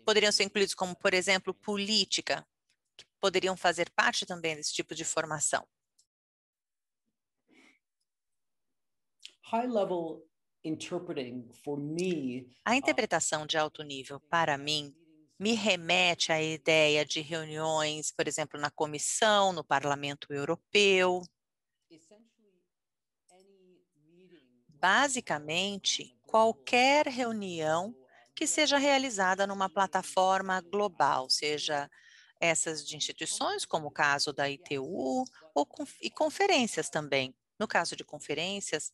poderiam ser incluídos, como, por exemplo, política, que poderiam fazer parte também desse tipo de formação? High-level interpreting for me. A interpretação de alto nível, para mim, me remete à ideia de reuniões, por exemplo, na Comissão, no Parlamento Europeu. Basicamente, qualquer reunião que seja realizada numa plataforma global, seja essas de instituições, como o caso da ITU, e conferências também. No caso de conferências,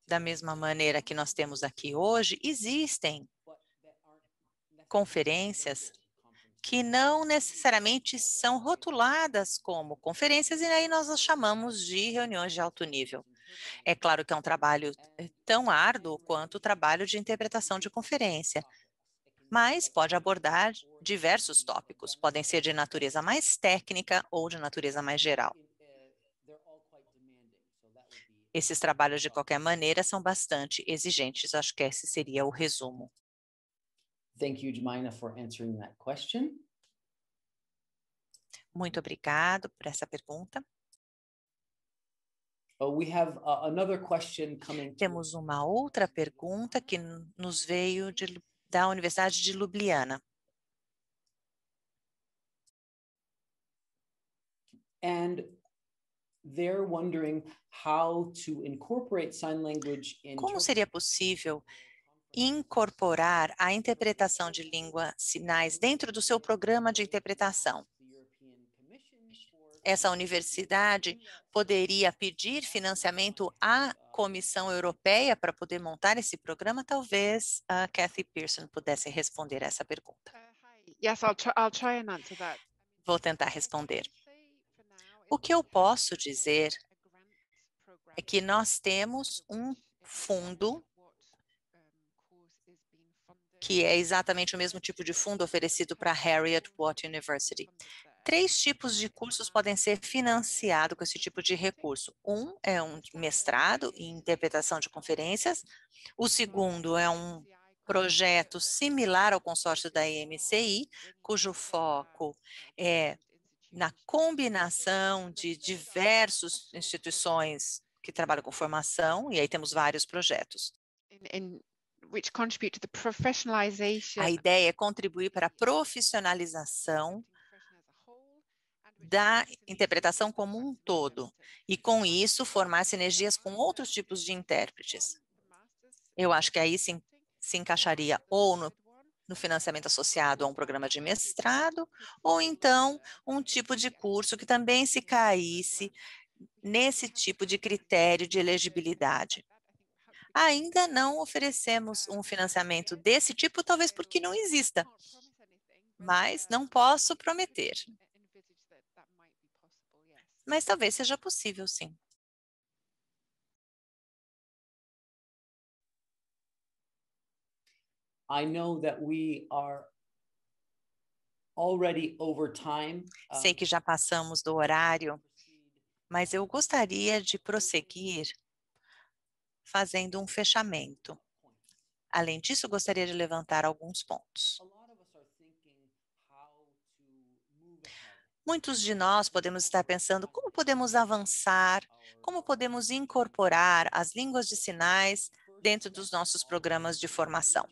da mesma maneira que nós temos aqui hoje, existem conferências que não necessariamente são rotuladas como conferências, e aí nós as chamamos de reuniões de alto nível. É claro que é um trabalho tão árduo quanto o trabalho de interpretação de conferência, mas pode abordar diversos tópicos, podem ser de natureza mais técnica ou de natureza mais geral. Esses trabalhos, de qualquer maneira, são bastante exigentes. Acho que esse seria o resumo. Thank you, Jemina, for answering that question. Muito obrigado por essa pergunta. We have another question coming. Temos uma outra pergunta que nos veio da Universidade de Ljubljana. And they're wondering how to incorporate sign language in. Como seria possível incorporar a interpretação de língua sinais dentro do seu programa de interpretação? essa universidade poderia pedir financiamento à Comissão Europeia para poder montar esse programa? Talvez a Kathy Pearson pudesse responder essa pergunta. Yes, I'll try and answer that. Vou tentar responder. O que eu posso dizer é que nós temos um fundo que é exatamente o mesmo tipo de fundo oferecido para a Heriot-Watt University. 3 tipos de cursos podem ser financiados com esse tipo de recurso. Um é um mestrado em interpretação de conferências. O segundo é um projeto similar ao consórcio da EMCI, cujo foco é na combinação de diversas instituições que trabalham com formação, e aí temos vários projetos. Which contribute to the professionalization A ideia é contribuir para a profissionalização da interpretação como um todo, e com isso formar sinergias com outros tipos de intérpretes. Eu acho que aí se encaixaria ou no financiamento associado a um programa de mestrado, ou então um tipo de curso que também se caísse nesse tipo de critério de elegibilidade. Ainda não oferecemos um financiamento desse tipo, talvez porque não exista, mas não posso prometer. Mas talvez seja possível, sim. I know that we are already over time. Sei que já passamos do horário, mas eu gostaria de prosseguir fazendo um fechamento. Além disso, gostaria de levantar alguns pontos. Muitos de nós podemos estar pensando como podemos avançar, como podemos incorporar as línguas de sinais dentro dos nossos programas de formação.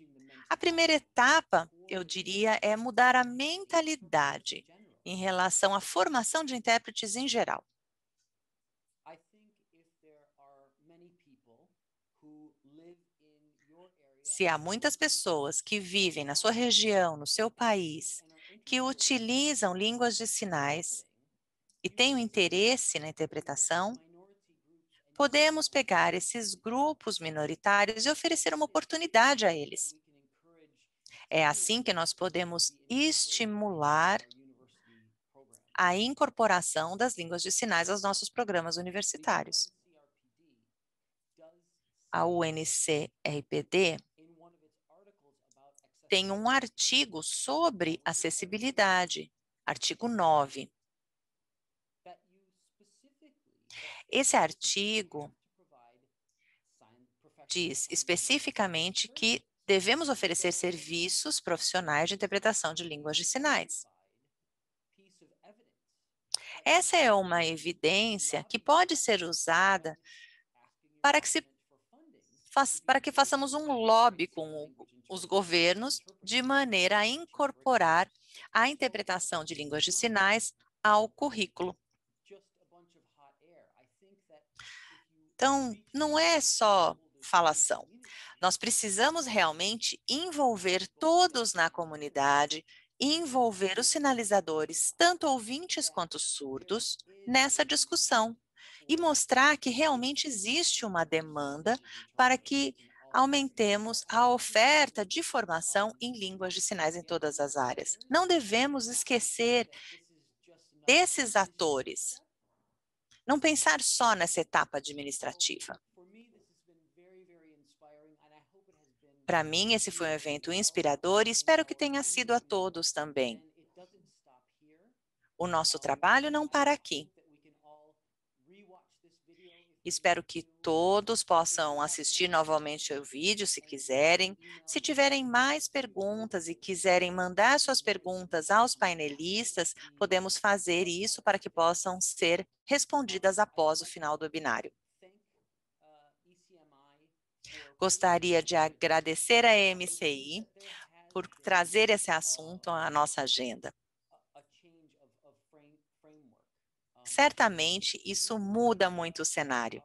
A primeira etapa, eu diria, é mudar a mentalidade em relação à formação de intérpretes em geral. Se há muitas pessoas que vivem na sua região, no seu país, que utilizam línguas de sinais e têm um interesse na interpretação, podemos pegar esses grupos minoritários e oferecer uma oportunidade a eles. É assim que nós podemos estimular a incorporação das línguas de sinais aos nossos programas universitários. A UNC-RPD tem um artigo sobre acessibilidade, artigo 9. Esse artigo diz especificamente que devemos oferecer serviços profissionais de interpretação de línguas de sinais. Essa é uma evidência que pode ser usada para que façamos um lobby com os governos de maneira a incorporar a interpretação de línguas de sinais ao currículo. Então, não é só falação. Nós precisamos realmente envolver todos na comunidade, envolver os sinalizadores, tanto ouvintes quanto surdos, nessa discussão e mostrar que realmente existe uma demanda para que aumentemos a oferta de formação em línguas de sinais em todas as áreas. Não devemos esquecer desses atores. Não pensar só nessa etapa administrativa. Para mim, esse foi um evento inspirador e espero que tenha sido a todos também. O nosso trabalho não para aqui. Espero que todos possam assistir novamente o vídeo, se quiserem. Se tiverem mais perguntas e quiserem mandar suas perguntas aos painelistas, podemos fazer isso para que possam ser respondidas após o final do webinário. Gostaria de agradecer à EMCI por trazer esse assunto à nossa agenda. Certamente, isso muda muito o cenário.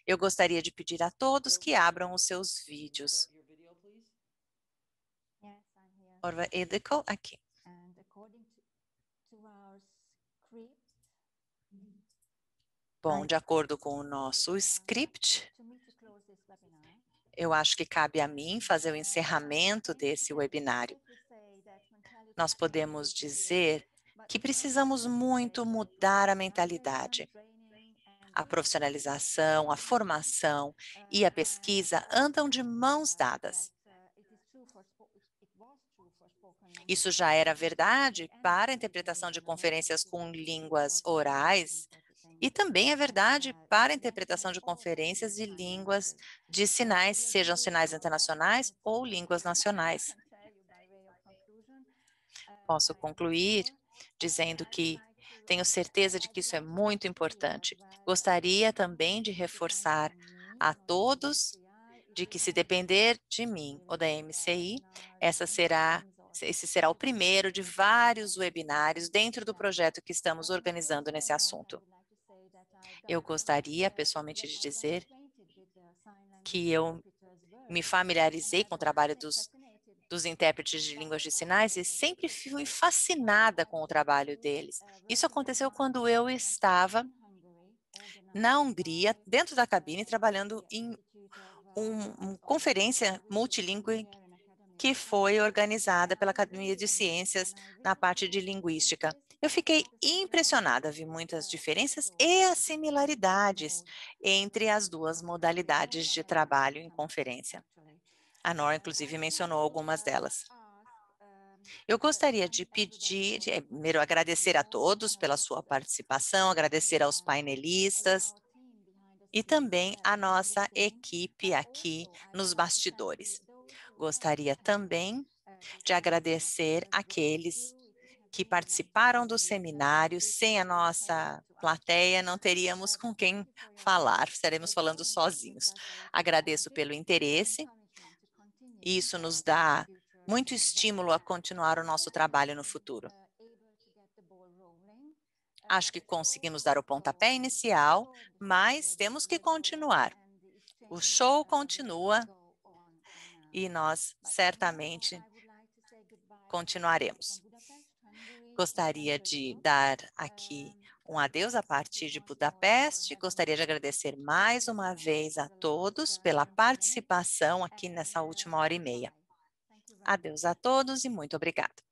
Eu gostaria de pedir a todos que abram os seus vídeos. Orva Edeko, aqui. Bom, de acordo com o nosso script, eu acho que cabe a mim fazer o encerramento desse webinário. Nós podemos dizer que precisamos muito mudar a mentalidade. A profissionalização, a formação e a pesquisa andam de mãos dadas. Isso já era verdade para a interpretação de conferências com línguas orais e também é verdade para a interpretação de conferências de línguas de sinais, sejam sinais internacionais ou línguas nacionais. Posso concluir dizendo que tenho certeza de que isso é muito importante. Gostaria também de reforçar a todos de que, se depender de mim ou da MCI, esse será o primeiro de vários webinários dentro do projeto que estamos organizando nesse assunto. Eu gostaria, pessoalmente, de dizer que eu me familiarizei com o trabalho dos intérpretes de línguas de sinais e sempre fui fascinada com o trabalho deles. Isso aconteceu quando eu estava na Hungria, dentro da cabine, trabalhando em uma conferência multilingüe que foi organizada pela Academia de Ciências na parte de linguística. Eu fiquei impressionada, vi muitas diferenças e as similaridades entre as duas modalidades de trabalho em conferência. A Nora, inclusive, mencionou algumas delas. Eu gostaria de pedir, primeiro, agradecer a todos pela sua participação, agradecer aos painelistas e também a nossa equipe aqui nos bastidores. Gostaria também de agradecer aqueles que participaram do seminário. Sem a nossa plateia, não teríamos com quem falar, estaremos falando sozinhos. Agradeço pelo interesse. Isso nos dá muito estímulo a continuar o nosso trabalho no futuro. Acho que conseguimos dar o pontapé inicial, mas temos que continuar. O show continua e nós certamente continuaremos. Gostaria de dar aqui um adeus a partir de Budapeste. Gostaria de agradecer mais uma vez a todos pela participação aqui nessa última hora e meia. Adeus a todos e muito obrigada.